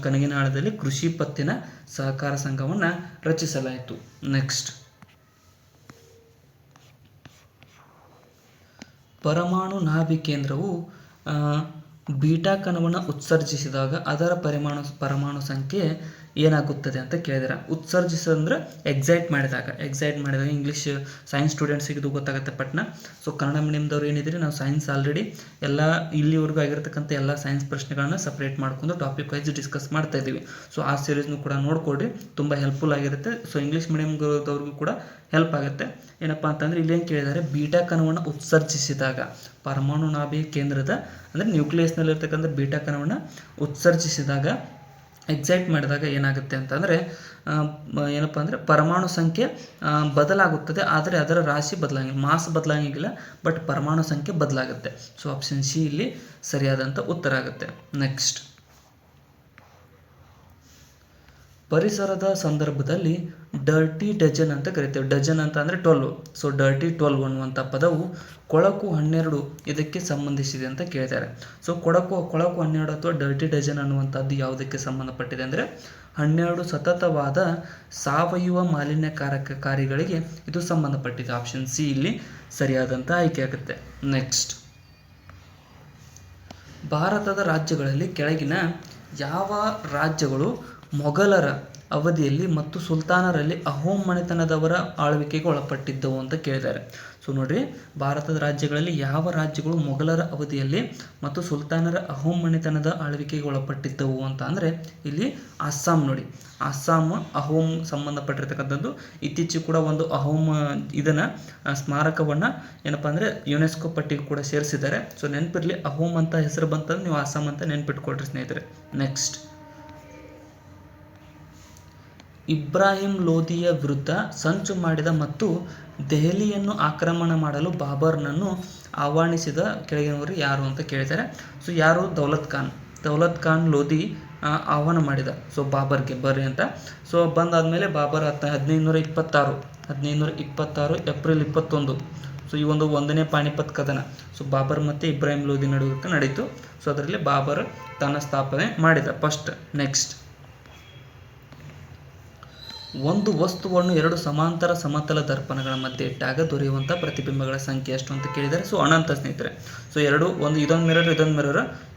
ಕನಗಿನಾಳದಲ್ಲಿ ಕೃಷಿ ಪತ್ತಿನ ಸಹಕಾರ ಸಂಘವನ್ನು ರಚಿಸಲಾಯಿತು. ನೆಕ್ಸ್ಟ್, ಪರಮಾಣು ನಾಭಿ ಕೇಂದ್ರವು ಬೀಟಾ ಕಣವನ್ನು ಉತ್ಸರ್ಜಿಸಿದಾಗ ಅದರ ಪರಮಾಣು ಸಂಖ್ಯೆ ಏನಾಗುತ್ತದೆ ಅಂತ ಕೇಳಿದಾರೆ. ಉತ್ಸರ್ಜಿಸಂದ್ರೆ ಎಕ್ಸೈಟ್ ಮಾಡಿದಾಗ ಇಂಗ್ಲೀಷ್ ಸೈನ್ಸ್ ಸ್ಟೂಡೆಂಟ್ಸಿಗೆ ಇದು ಗೊತ್ತಾಗುತ್ತೆ ಪಟ್ನ. ಸೊ ಕನ್ನಡ ಮೀಡಿಯಮ್ದವ್ರು ಏನಿದ್ರೆ ನಾವು ಸೈನ್ಸ್ ಆಲ್ರೆಡಿ ಎಲ್ಲ ಇಲ್ಲಿವರೆಗೂ ಆಗಿರ್ತಕ್ಕಂಥ ಎಲ್ಲ ಸೈನ್ಸ್ ಪ್ರಶ್ನೆಗಳನ್ನ ಸಪ್ರೇಟ್ ಮಾಡ್ಕೊಂಡು ಟಾಪಿಕ್ ವೈಸ್ ಡಿಸ್ಕಸ್ ಮಾಡ್ತಾ ಇದ್ದೀವಿ. ಸೊ ಆ ಸೀರೀಸ್ನು ಕೂಡ ನೋಡ್ಕೊಡ್ರಿ, ತುಂಬ ಹೆಲ್ಪ್ಫುಲ್ ಆಗಿರುತ್ತೆ. ಸೊ ಇಂಗ್ಲೀಷ್ ಮೀಡಿಯಮ್ದವ್ರಿಗೂ ಕೂಡ ಹೆಲ್ಪ್ ಆಗುತ್ತೆ. ಏನಪ್ಪ ಅಂತಂದರೆ ಇಲ್ಲಿ ಏನು ಕೇಳಿದ್ದಾರೆ, ಬೀಟಾ ಕಣವನ್ನು ಉತ್ಸರ್ಜಿಸಿದಾಗ ಪರಮಾಣು ನಾಭಿ ಕೇಂದ್ರದ ಅಂದರೆ ನ್ಯೂಕ್ಲಿಯಸ್ನಲ್ಲಿರ್ತಕ್ಕಂಥ ಬೀಟಾ ಕಣವನ್ನು ಉತ್ಸರ್ಜಿಸಿದಾಗ ಎಕ್ಸೈಟ್ ಮಾಡಿದಾಗ ಏನಾಗುತ್ತೆ ಅಂತಂದರೆ ಏನಪ್ಪ ಅಂದರೆ ಪರಮಾಣು ಸಂಖ್ಯೆ ಬದಲಾಗುತ್ತದೆ, ಆದರೆ ಅದರ ರಾಶಿ ಬದಲಾಗಿಲ್ಲ, ಮಾಸ್ ಬದಲಾಗಿಲ್ಲ, ಬಟ್ ಪರಮಾಣು ಸಂಖ್ಯೆ ಬದಲಾಗುತ್ತೆ. ಸೊ ಆಪ್ಷನ್ ಸಿ ಇಲ್ಲಿ ಸರಿಯಾದಂಥ ಉತ್ತರ ಆಗುತ್ತೆ. ನೆಕ್ಸ್ಟ್, ಪರಿಸರದ ಸಂದರ್ಭದಲ್ಲಿ ಡರ್ಟಿ ಡಜನ್ ಅಂತ ಕರಿತೇವೆ. ಡಜನ್ ಅಂತ ಅಂದರೆ 12. ಸೊ ಡರ್ಟಿ 12 ಅನ್ನುವಂಥ ಪದವು ಕೊಳಕು 12 ಇದಕ್ಕೆ ಸಂಬಂಧಿಸಿದೆ ಅಂತ ಕೇಳಿದ್ದಾರೆ. ಸೊ ಕೊಳಕು 12 ಅಥವಾ ಡರ್ಟಿ ಡಜನ್ ಅನ್ನುವಂಥದ್ದು ಯಾವುದಕ್ಕೆ ಸಂಬಂಧಪಟ್ಟಿದೆ ಅಂದರೆ 12 ಸತತವಾದ ಸಾವಯವ ಮಾಲಿನ್ಯಕಾರಕಕಾರಿಗಳಿಗೆ ಇದು ಸಂಬಂಧಪಟ್ಟಿದೆ. ಆಪ್ಷನ್ ಸಿ ಇಲ್ಲಿ ಸರಿಯಾದಂಥ ಆಯ್ಕೆ ಆಗುತ್ತೆ. ನೆಕ್ಸ್ಟ್, ಭಾರತದ ರಾಜ್ಯಗಳಲ್ಲಿ ಕೆಳಗಿನ ಯಾವ ರಾಜ್ಯಗಳು ಮೊಘಲರ ಅವಧಿಯಲ್ಲಿ ಮತ್ತು ಸುಲ್ತಾನರಲ್ಲಿ ಅಹೋಮ್ ಮನೆತನದವರ ಆಳ್ವಿಕೆಗೆ ಒಳಪಟ್ಟಿದ್ದವು ಅಂತ ಕೇಳಿದ್ದಾರೆ. ಸೊ ನೋಡ್ರಿ, ಭಾರತದ ರಾಜ್ಯಗಳಲ್ಲಿ ಯಾವ ರಾಜ್ಯಗಳು ಮೊಘಲರ ಅವಧಿಯಲ್ಲಿ ಮತ್ತು ಸುಲ್ತಾನರ ಅಹೋಮ್ ಮನೆತನದ ಆಳ್ವಿಕೆಗೆ ಒಳಪಟ್ಟಿದ್ದವು ಅಂತ ಅಂದರೆ ಇಲ್ಲಿ ಅಸ್ಸಾಂ ನೋಡಿ, ಅಸ್ಸಾಂ ಅಹೋಮ್ ಸಂಬಂಧಪಟ್ಟಿರ್ತಕ್ಕಂಥದ್ದು. ಇತ್ತೀಚೆಗೆ ಕೂಡ ಒಂದು ಅಹೋಮ್ ಇದನ್ನು ಸ್ಮಾರಕವನ್ನು ಏನಪ್ಪ ಅಂದರೆ ಯುನೆಸ್ಕೋ ಪಟ್ಟಿಗೆ ಕೂಡ ಸೇರಿಸಿದ್ದಾರೆ. ಸೊ ನೆನಪಿರಲಿ, ಅಹೋಮ್ ಅಂತ ಹೆಸರು ಬಂತಂದ್ರೆ ನೀವು ಅಸ್ಸಾಂ ಅಂತ ನೆನ್ಪಿಟ್ಕೊಳ್ರಿ ಸ್ನೇಹಿತರೆ. ನೆಕ್ಸ್ಟ್, ಇಬ್ರಾಹಿಂ ಲೋಧಿಯ ವಿರುದ್ಧ ಸಂಚು ಮಾಡಿದ ಮತ್ತು ದೆಹಲಿಯನ್ನು ಆಕ್ರಮಣ ಮಾಡಲು ಬಾಬರ್ನನ್ನು ಆಹ್ವಾನಿಸಿದ ಕೆಳಗಿನವರು ಯಾರು ಅಂತ ಕೇಳಿದ್ದಾರೆ. ಸೊ ಯಾರು? ದೌಲತ್ ಖಾನ್ ಲೋಧಿ ಆಹ್ವಾನ ಮಾಡಿದ ಸೊ ಬಾಬರ್ಗೆ ಬರ್ರಿ ಅಂತ. ಸೊ ಬಂದಾದಮೇಲೆ ಬಾಬರ್ 1526 ಏಪ್ರಿಲ್ 21 ಸೊ ಈ ಒಂದು 1ನೇ ಪಾಣಿಪತ್ ಕದನ ಸೊ ಬಾಬರ್ ಮತ್ತು ಇಬ್ರಾಹಿಂ ಲೋಧಿ ನಡುವೆ ನಡೀತು. ಸೊ ಅದರಲ್ಲಿ ಬಾಬರ್ ತನ್ನ ಸ್ಥಾಪನೆ ಮಾಡಿದ ಫಸ್ಟ್. ನೆಕ್ಸ್ಟ್, ಒಂದು ವಸ್ತುವನ್ನು 2 ಸಮಾಂತರ ಸಮತಲ ದರ್ಪಣಗಳ ಮಧ್ಯೆ ಇಟ್ಟಾಗ ದೊರೆಯುವಂಥ ಪ್ರತಿಬಿಂಬಗಳ ಸಂಖ್ಯೆ ಎಷ್ಟು ಅಂತ ಕೇಳಿದರೆ ಸೊ ಅನಂತ ಸ್ನೇಹಿತರೆ. ಸೊ ಇದೊಂದು ಮಿರರ್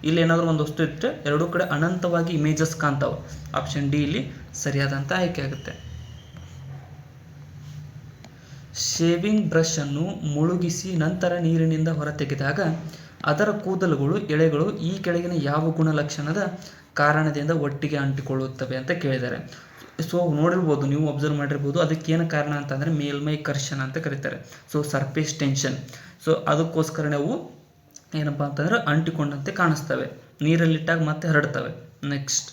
ಇಲ್ಲಿ ಏನಾದರೂ ಒಂದು ವಸ್ತು ಇಟ್ಟರೆ ಎರಡೂ ಕಡೆ ಅನಂತವಾಗಿ ಇಮೇಜಸ್ ಕಾಣ್ತಾವೆ. ಆಪ್ಷನ್ ಡಿ ಇಲ್ಲಿ ಸರಿಯಾದಂಥ ಆಯ್ಕೆ ಆಗುತ್ತೆ. ಶೇವಿಂಗ್ ಬ್ರಷ್ ಅನ್ನು ಮುಳುಗಿಸಿ ನಂತರ ನೀರಿನಿಂದ ಹೊರತೆಗೆದಾಗ ಅದರ ಕೂದಲುಗಳು ಎಳೆಗಳು ಈ ಕೆಳಗಿನ ಯಾವ ಗುಣಲಕ್ಷಣದ ಕಾರಣದಿಂದ ಒಟ್ಟಿಗೆ ಅಂಟಿಕೊಳ್ಳುತ್ತವೆ ಅಂತ ಕೇಳಿದ್ದಾರೆ. ಸೊ ನೋಡಿರ್ಬೋದು, ನೀವು ಅಬ್ಸರ್ವ್ ಮಾಡಿರ್ಬೋದು, ಅದಕ್ಕೇನು ಕಾರಣ ಅಂತಂದರೆ ಮೇಲ್ಮೈ ಕರ್ಷಣ ಅಂತ ಕರೀತಾರೆ. So surface tension. ಸೊ ಅದಕ್ಕೋಸ್ಕರ ನಾವು ಏನಪ್ಪ ಅಂತಂದ್ರೆ ಅಂಟಿಕೊಂಡಂತೆ ಕಾಣಿಸ್ತವೆ, ನೀರಲ್ಲಿಟ್ಟಾಗ ಮತ್ತೆ ಹರಡ್ತವೆ. ನೆಕ್ಸ್ಟ್,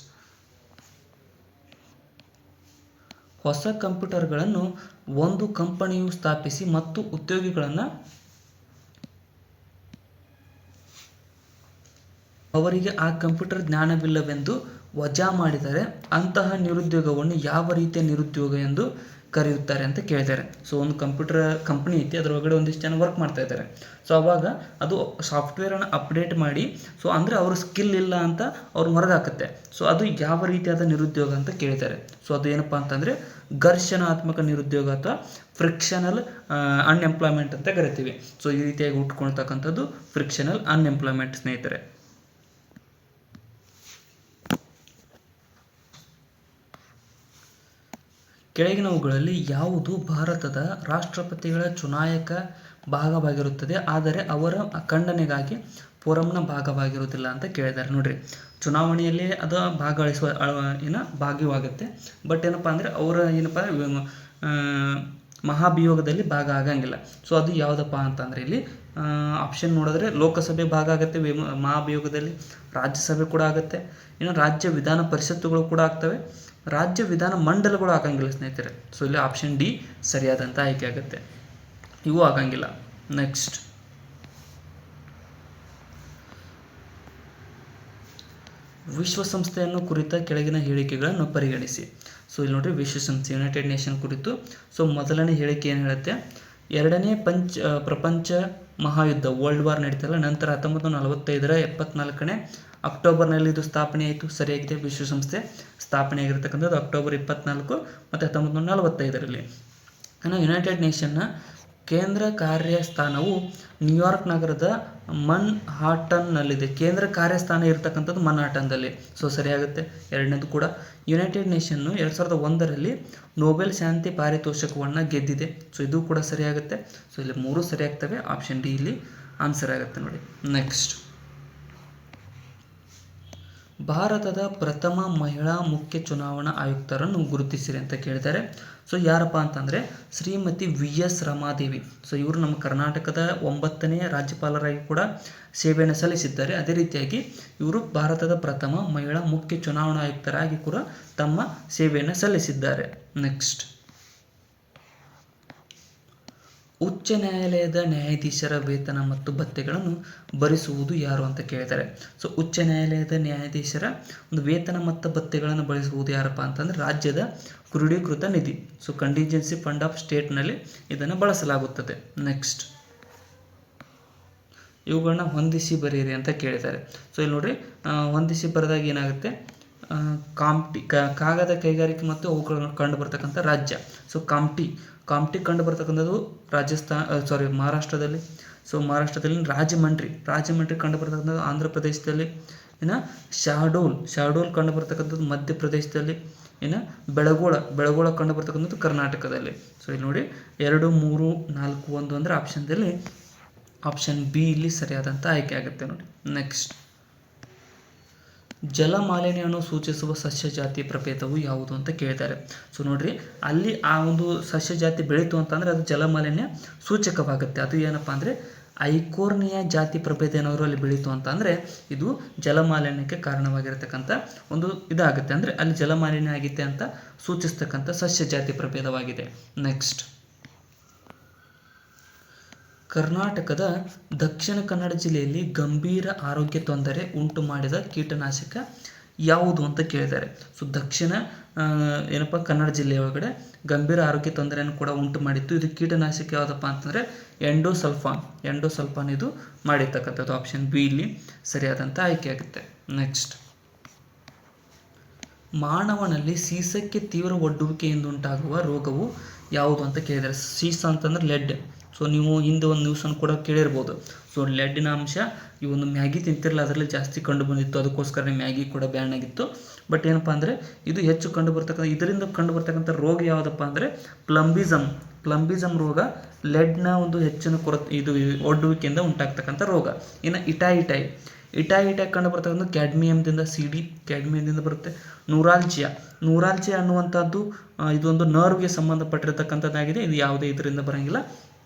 ಹೊಸ ಕಂಪ್ಯೂಟರ್ಗಳನ್ನು ಒಂದು ಕಂಪನಿಯು ಸ್ಥಾಪಿಸಿ ಮತ್ತು ಉದ್ಯೋಗಿಗಳನ್ನು ಅವರಿಗೆ ಆ ಕಂಪ್ಯೂಟರ್ ಜ್ಞಾನವಿಲ್ಲವೆಂದು ವಜಾ ಮಾಡಿದರೆ ಅಂತಹ ನಿರುದ್ಯೋಗವನ್ನು ಯಾವ ರೀತಿಯ ನಿರುದ್ಯೋಗ ಎಂದು ಕರೆಯುತ್ತಾರೆ ಅಂತ ಕೇಳಿದ್ದಾರೆ. ಸೊ ಒಂದು ಕಂಪ್ಯೂಟರ್ ಕಂಪ್ನಿ ಐತಿ, ಅದರೊಳಗಡೆ ಒಂದಿಷ್ಟು ಜನ ವರ್ಕ್ ಮಾಡ್ತಾ ಇದ್ದಾರೆ. ಸೊ ಅವಾಗ ಅದು ಸಾಫ್ಟ್ವೇರನ್ನು ಅಪ್ಡೇಟ್ ಮಾಡಿ ಸೊ ಅಂದರೆ ಅವ್ರ ಸ್ಕಿಲ್ ಇಲ್ಲ ಅಂತ ಅವ್ರು ಹೊರಗೆ ಹಾಕುತ್ತೆ. ಸೊ ಅದು ಯಾವ ರೀತಿಯಾದ ನಿರುದ್ಯೋಗ ಅಂತ ಕೇಳಿದ್ದಾರೆ. ಸೊ ಅದು ಏನಪ್ಪ ಅಂತಂದರೆ ಘರ್ಷಣಾತ್ಮಕ ನಿರುದ್ಯೋಗ ಅಥವಾ ಫ್ರಿಕ್ಷನಲ್ ಅನ್ಎಂಪ್ಲಾಯ್ಮೆಂಟ್ ಅಂತ ಕರಿತೀವಿ. ಸೊ ಈ ರೀತಿಯಾಗಿ ಉಟ್ಕೊಳ್ತಕ್ಕಂಥದ್ದು ಫ್ರಿಕ್ಷನಲ್ ಅನ್ಎಂಪ್ಲಾಯ್ಮೆಂಟ್ ಸ್ನೇಹಿತರೆ. ಕೆಳಗಿನವುಗಳಲ್ಲಿ ಯಾವುದು ಭಾರತದ ರಾಷ್ಟ್ರಪತಿಗಳ ಚುನಾಯಕ ಭಾಗವಾಗಿರುತ್ತದೆ ಆದರೆ ಅವರ ಖಂಡನೆಗಾಗಿ ಫೋರಂನ ಭಾಗವಾಗಿರುವುದಿಲ್ಲ ಅಂತ ಕೇಳಿದ್ದಾರೆ. ನೋಡ್ರಿ, ಚುನಾವಣೆಯಲ್ಲಿ ಅದು ಭಾಗವಾಗುತ್ತೆ, ಬಟ್ ಏನಪ್ಪ ಅಂದರೆ ಅವರ ಏನಪ್ಪ ಮಹಾಭಿಯೋಗದಲ್ಲಿ ಭಾಗ ಆಗಂಗಿಲ್ಲ. ಸೊ ಅದು ಯಾವುದಪ್ಪ ಅಂತಂದರೆ ಇಲ್ಲಿ ಆಪ್ಷನ್ ನೋಡಿದ್ರೆ ಲೋಕಸಭೆ ಭಾಗ ಆಗುತ್ತೆ ಮಹಾಭಿಯೋಗದಲ್ಲಿ, ರಾಜ್ಯಸಭೆ ಕೂಡ ಆಗುತ್ತೆ, ಇನ್ನು ರಾಜ್ಯ ವಿಧಾನ ಪರಿಷತ್ತುಗಳು ಕೂಡ ಆಗ್ತವೆ, ರಾಜ್ಯ ವಿಧಾನ ಮಂಡಲಗಳು ಆಗಂಗಿಲ್ಲ ಸ್ನೇಹಿತರೆ. ಸೊ ಇಲ್ಲಿ ಆಪ್ಷನ್ ಡಿ ಸರಿಯಾದಂಥ ಆಯ್ಕೆ ಆಗುತ್ತೆ, ಇವು ಆಗಂಗಿಲ್ಲ. ನೆಕ್ಸ್ಟ್, ವಿಶ್ವಸಂಸ್ಥೆಯನ್ನು ಕುರಿತ ಕೆಳಗಿನ ಹೇಳಿಕೆಗಳನ್ನು ಪರಿಗಣಿಸಿ. ಸೊ ಇಲ್ಲಿ ನೋಡ್ರಿ, ವಿಶ್ವಸಂಸ್ಥೆ ಯುನೈಟೆಡ್ ನೇಷನ್ ಕುರಿತು ಸೊ ಮೊದಲನೇ ಹೇಳಿಕೆ ಏನು ಹೇಳುತ್ತೆ, ಎರಡನೇ ಪ್ರಪಂಚ ಮಹಾಯುದ್ಧ ವರ್ಲ್ಡ್ ವಾರ್ ನಡೀತಲ್ಲ ನಂತರ 1945ರ 74ನೇ ಅಕ್ಟೋಬರ್ನಲ್ಲಿ ಇದು ಸ್ಥಾಪನೆ ಆಯಿತು. ಸರಿಯಾಗಿದೆ. ವಿಶ್ವಸಂಸ್ಥೆ ಸ್ಥಾಪನೆ ಆಗಿರ್ತಕ್ಕಂಥದ್ದು ಅಕ್ಟೋಬರ್ 24 ಮತ್ತು 1945ರಲ್ಲಿ. ಇನ್ನು ಯುನೈಟೆಡ್ ನೇಷನ್ನ ಕೇಂದ್ರ ಕಾರ್ಯಸ್ಥಾನವು ನ್ಯೂಯಾರ್ಕ್ ನಗರದ ಮನ್ಹಾಟನ್ನಲ್ಲಿದೆ. ಕೇಂದ್ರ ಕಾರ್ಯಸ್ಥಾನ ಇರತಕ್ಕಂಥದ್ದು ಮನ್ಹಾಟನ್ದಲ್ಲಿ. ಸೊ ಸರಿಯಾಗುತ್ತೆ. ಎರಡನೇದು ಕೂಡ ಯುನೈಟೆಡ್ ನೇಷನ್ನು 2001ರಲ್ಲಿ ನೊಬೆಲ್ ಶಾಂತಿ ಪಾರಿತೋಷಕವನ್ನು ಗೆದ್ದಿದೆ. ಸೊ ಇದು ಕೂಡ ಸರಿಯಾಗುತ್ತೆ. ಸೊ ಇಲ್ಲಿ 3 ಸರಿಯಾಗ್ತವೆ. ಆಪ್ಷನ್ ಡಿ ಇಲ್ಲಿ ಆನ್ಸರ್ ಆಗುತ್ತೆ ನೋಡಿ. ನೆಕ್ಸ್ಟ್, ಭಾರತದ ಪ್ರಥಮ ಮಹಿಳಾ ಮುಖ್ಯ ಚುನಾವಣಾ ಆಯುಕ್ತರನ್ನು ಗುರುತಿಸಿರಿ ಅಂತ ಕೇಳಿದ್ದಾರೆ. ಸೊ ಯಾರಪ್ಪ ಅಂತಂದರೆ ಶ್ರೀಮತಿ VS ರಮಾದೇವಿ. ಸೊ ಇವರು ನಮ್ಮ ಕರ್ನಾಟಕದ 9ನೇ ರಾಜ್ಯಪಾಲರಾಗಿ ಕೂಡ ಸೇವೆಯನ್ನು ಸಲ್ಲಿಸಿದ್ದಾರೆ. ಅದೇ ರೀತಿಯಾಗಿ ಇವರು ಭಾರತದ ಪ್ರಥಮ ಮಹಿಳಾ ಮುಖ್ಯ ಚುನಾವಣಾ ಆಯುಕ್ತರಾಗಿ ಕೂಡ ತಮ್ಮ ಸೇವೆಯನ್ನು ಸಲ್ಲಿಸಿದ್ದಾರೆ. ನೆಕ್ಸ್ಟ್, ಉಚ್ಚ ನ್ಯಾಯಾಲಯದ ನ್ಯಾಯಾಧೀಶರ ವೇತನ ಮತ್ತು ಭತ್ಯೆಗಳನ್ನು ಭರಿಸುವುದು ಯಾರು ಅಂತ ಕೇಳಿದ್ದಾರೆ. ಸೊ ಉಚ್ಚ ನ್ಯಾಯಾಲಯದ ನ್ಯಾಯಾಧೀಶರ ಒಂದು ವೇತನ ಮತ್ತು ಭತ್ಯೆಗಳನ್ನು ಭರಿಸುವುದು ಯಾರಪ್ಪ ಅಂತಂದರೆ ರಾಜ್ಯದ ಕ್ರೋಢೀಕೃತ ನಿಧಿ. ಸೊ ಕಂಟಿಂಜೆನ್ಸಿ ಫಂಡ್ ಆಫ್ ಸ್ಟೇಟ್ನಲ್ಲಿ ಇದನ್ನು ಬಳಸಲಾಗುತ್ತದೆ. ನೆಕ್ಸ್ಟ್, ಇವುಗಳನ್ನ ಹೊಂದಿಸಿ ಬರೆಯಿರಿ ಅಂತ ಕೇಳಿದ್ದಾರೆ. ಸೊ ಇಲ್ಲಿ ನೋಡ್ರಿ, ಹೊಂದಿಸಿ ಬರೆದಾಗ ಏನಾಗುತ್ತೆ, ಕಾಗದ ಕೈಗಾರಿಕೆ ಮತ್ತು ಅವುಗಳನ್ನು ಕಂಡು ಬರ್ತಕ್ಕಂಥ ರಾಜ್ಯ. ಸೊ ಕಾಮ್ಟಿ ಕಂಡು ಬರ್ತಕ್ಕಂಥದ್ದು ಮಹಾರಾಷ್ಟ್ರದಲ್ಲಿ. ಸೊ ಮಹಾರಾಷ್ಟ್ರದಲ್ಲಿ ರಾಜಮಂಡ್ರಿ ಕಂಡು ಬರ್ತಕ್ಕಂಥದ್ದು ಆಂಧ್ರ ಪ್ರದೇಶದಲ್ಲಿ. ಇನ್ನು ಶಹಡೋಲ್ ಕಂಡು ಬರ್ತಕ್ಕಂಥದ್ದು ಮಧ್ಯಪ್ರದೇಶದಲ್ಲಿ. ಇನ್ನು ಬೆಳಗೋಳ ಕಂಡು ಬರ್ತಕ್ಕಂಥದ್ದು ಕರ್ನಾಟಕದಲ್ಲಿ. ಸೊ ಇಲ್ಲಿ ನೋಡಿ 2, 3, 4, 1 ಅಂದರೆ ಆಪ್ಷನ್ ಬಿ ಇಲ್ಲಿ ಸರಿಯಾದಂಥ ಆಯ್ಕೆ ಆಗುತ್ತೆ ನೋಡಿ. ನೆಕ್ಸ್ಟ್, ಜಲಮಾಲಿನ್ಯವನ್ನು ಸೂಚಿಸುವ ಸಸ್ಯ ಜಾತಿ ಪ್ರಭೇದವು ಯಾವುದು ಅಂತ ಕೇಳಿದ್ದಾರೆ. ಸೊ ನೋಡ್ರಿ, ಅಲ್ಲಿ ಆ ಒಂದು ಸಸ್ಯ ಜಾತಿ ಬೆಳೀತು ಅಂತಂದರೆ ಅದು ಜಲಮಾಲಿನ್ಯ ಸೂಚಕವಾಗುತ್ತೆ. ಅದು ಏನಪ್ಪ ಅಂದರೆ ಐಕೋರ್ನಿಯಾ ಜಾತಿ ಪ್ರಭೇದ ಏನಾದರೂ ಅಲ್ಲಿ ಬೆಳೀತು ಅಂತಂದರೆ ಇದು ಜಲಮಾಲಿನ್ಯಕ್ಕೆ ಕಾರಣವಾಗಿರತಕ್ಕಂಥ ಒಂದು ಇದಾಗುತ್ತೆ. ಅಂದರೆ ಅಲ್ಲಿ ಜಲಮಾಲಿನ್ಯ ಆಗಿದೆ ಅಂತ ಸೂಚಿಸ್ತಕ್ಕಂಥ ಸಸ್ಯ ಜಾತಿ ಪ್ರಭೇದವಾಗಿದೆ. ನೆಕ್ಸ್ಟ್, ಕರ್ನಾಟಕದ ದಕ್ಷಿಣ ಕನ್ನಡ ಜಿಲ್ಲೆಯಲ್ಲಿ ಗಂಭೀರ ಆರೋಗ್ಯ ತೊಂದರೆ ಉಂಟು ಮಾಡಿದ ಕೀಟನಾಶಕ ಯಾವುದು ಅಂತ ಕೇಳಿದ್ದಾರೆ. ಸೊ ದಕ್ಷಿಣ ಕನ್ನಡ ಜಿಲ್ಲೆಯ ಒಳಗಡೆ ಗಂಭೀರ ಆರೋಗ್ಯ ತೊಂದರೆಯನ್ನು ಕೂಡ ಉಂಟು ಮಾಡಿತ್ತು. ಇದು ಕೀಟನಾಶಕ ಯಾವುದಪ್ಪ ಅಂತಂದರೆ ಎಂಡೋಸಲ್ಫಾನ್ ಇದು ಮಾಡಿರ್ತಕ್ಕಂಥದ್ದು. ಆಪ್ಷನ್ ಬಿ ಇಲ್ಲಿ ಸರಿಯಾದಂಥ ಆಯ್ಕೆ ಆಗುತ್ತೆ. ನೆಕ್ಸ್ಟ್, ಮಾನವನಲ್ಲಿ ಸೀಸಕ್ಕೆ ತೀವ್ರ ಒಡ್ಡುವಿಕೆಯಿಂದ ಉಂಟಾಗುವ ರೋಗವು ಯಾವುದು ಅಂತ ಕೇಳಿದ್ದಾರೆ. ಸೀಸ ಅಂತಂದ್ರೆ ಲೆಡ್. ಸೊ ನೀವು ಹಿಂದೆ ಒಂದು ನ್ಯೂಸನ್ನು ಕೂಡ ಕೇಳಿರ್ಬೋದು. ಸೊ ಲೆಡ್ಡಿನ ಅಂಶ ಈ ಒಂದು ಮ್ಯಾಗಿ ತಿಂತಿರಲ್ಲ ಅದರಲ್ಲಿ ಜಾಸ್ತಿ ಕಂಡು ಬಂದಿತ್ತು. ಅದಕ್ಕೋಸ್ಕರ ಮ್ಯಾಗಿ ಕೂಡ ಬ್ಯಾನ್ ಆಗಿತ್ತು. ಬಟ್ ಏನಪ್ಪ ಅಂದರೆ ಇದು ಹೆಚ್ಚು ಇದರಿಂದ ಕಂಡು ಬರ್ತಕ್ಕಂಥ ರೋಗ ಯಾವುದಪ್ಪ ಅಂದರೆ ಪ್ಲಂಬಿಸಮ್ ರೋಗ ಲೆಡ್ನ ಒಂದು ಹೆಚ್ಚಿನ ಇದು ಒಡ್ಡುವಿಕೆಯಿಂದ ಉಂಟಾಗ್ತಕ್ಕಂಥ ರೋಗ. ಇನ್ನು ಇಟಾಯಿಟಾಯಿ ಕಂಡು ಬರ್ತಕ್ಕಂಥ ಕ್ಯಾಡ್ಮಿಯಂದಿಂದ ಬರುತ್ತೆ. ನೂರಾಲ್ಜಿಯಾ ಅನ್ನುವಂಥದ್ದು ಇದೊಂದು ನರ್ವ್ಗೆ ಸಂಬಂಧಪಟ್ಟಿರ್ತಕ್ಕಂಥದ್ದಾಗಿದೆ. ಇದು ಯಾವುದೇ ಇದರಿಂದ ಬರೋಂಗಿಲ್ಲ.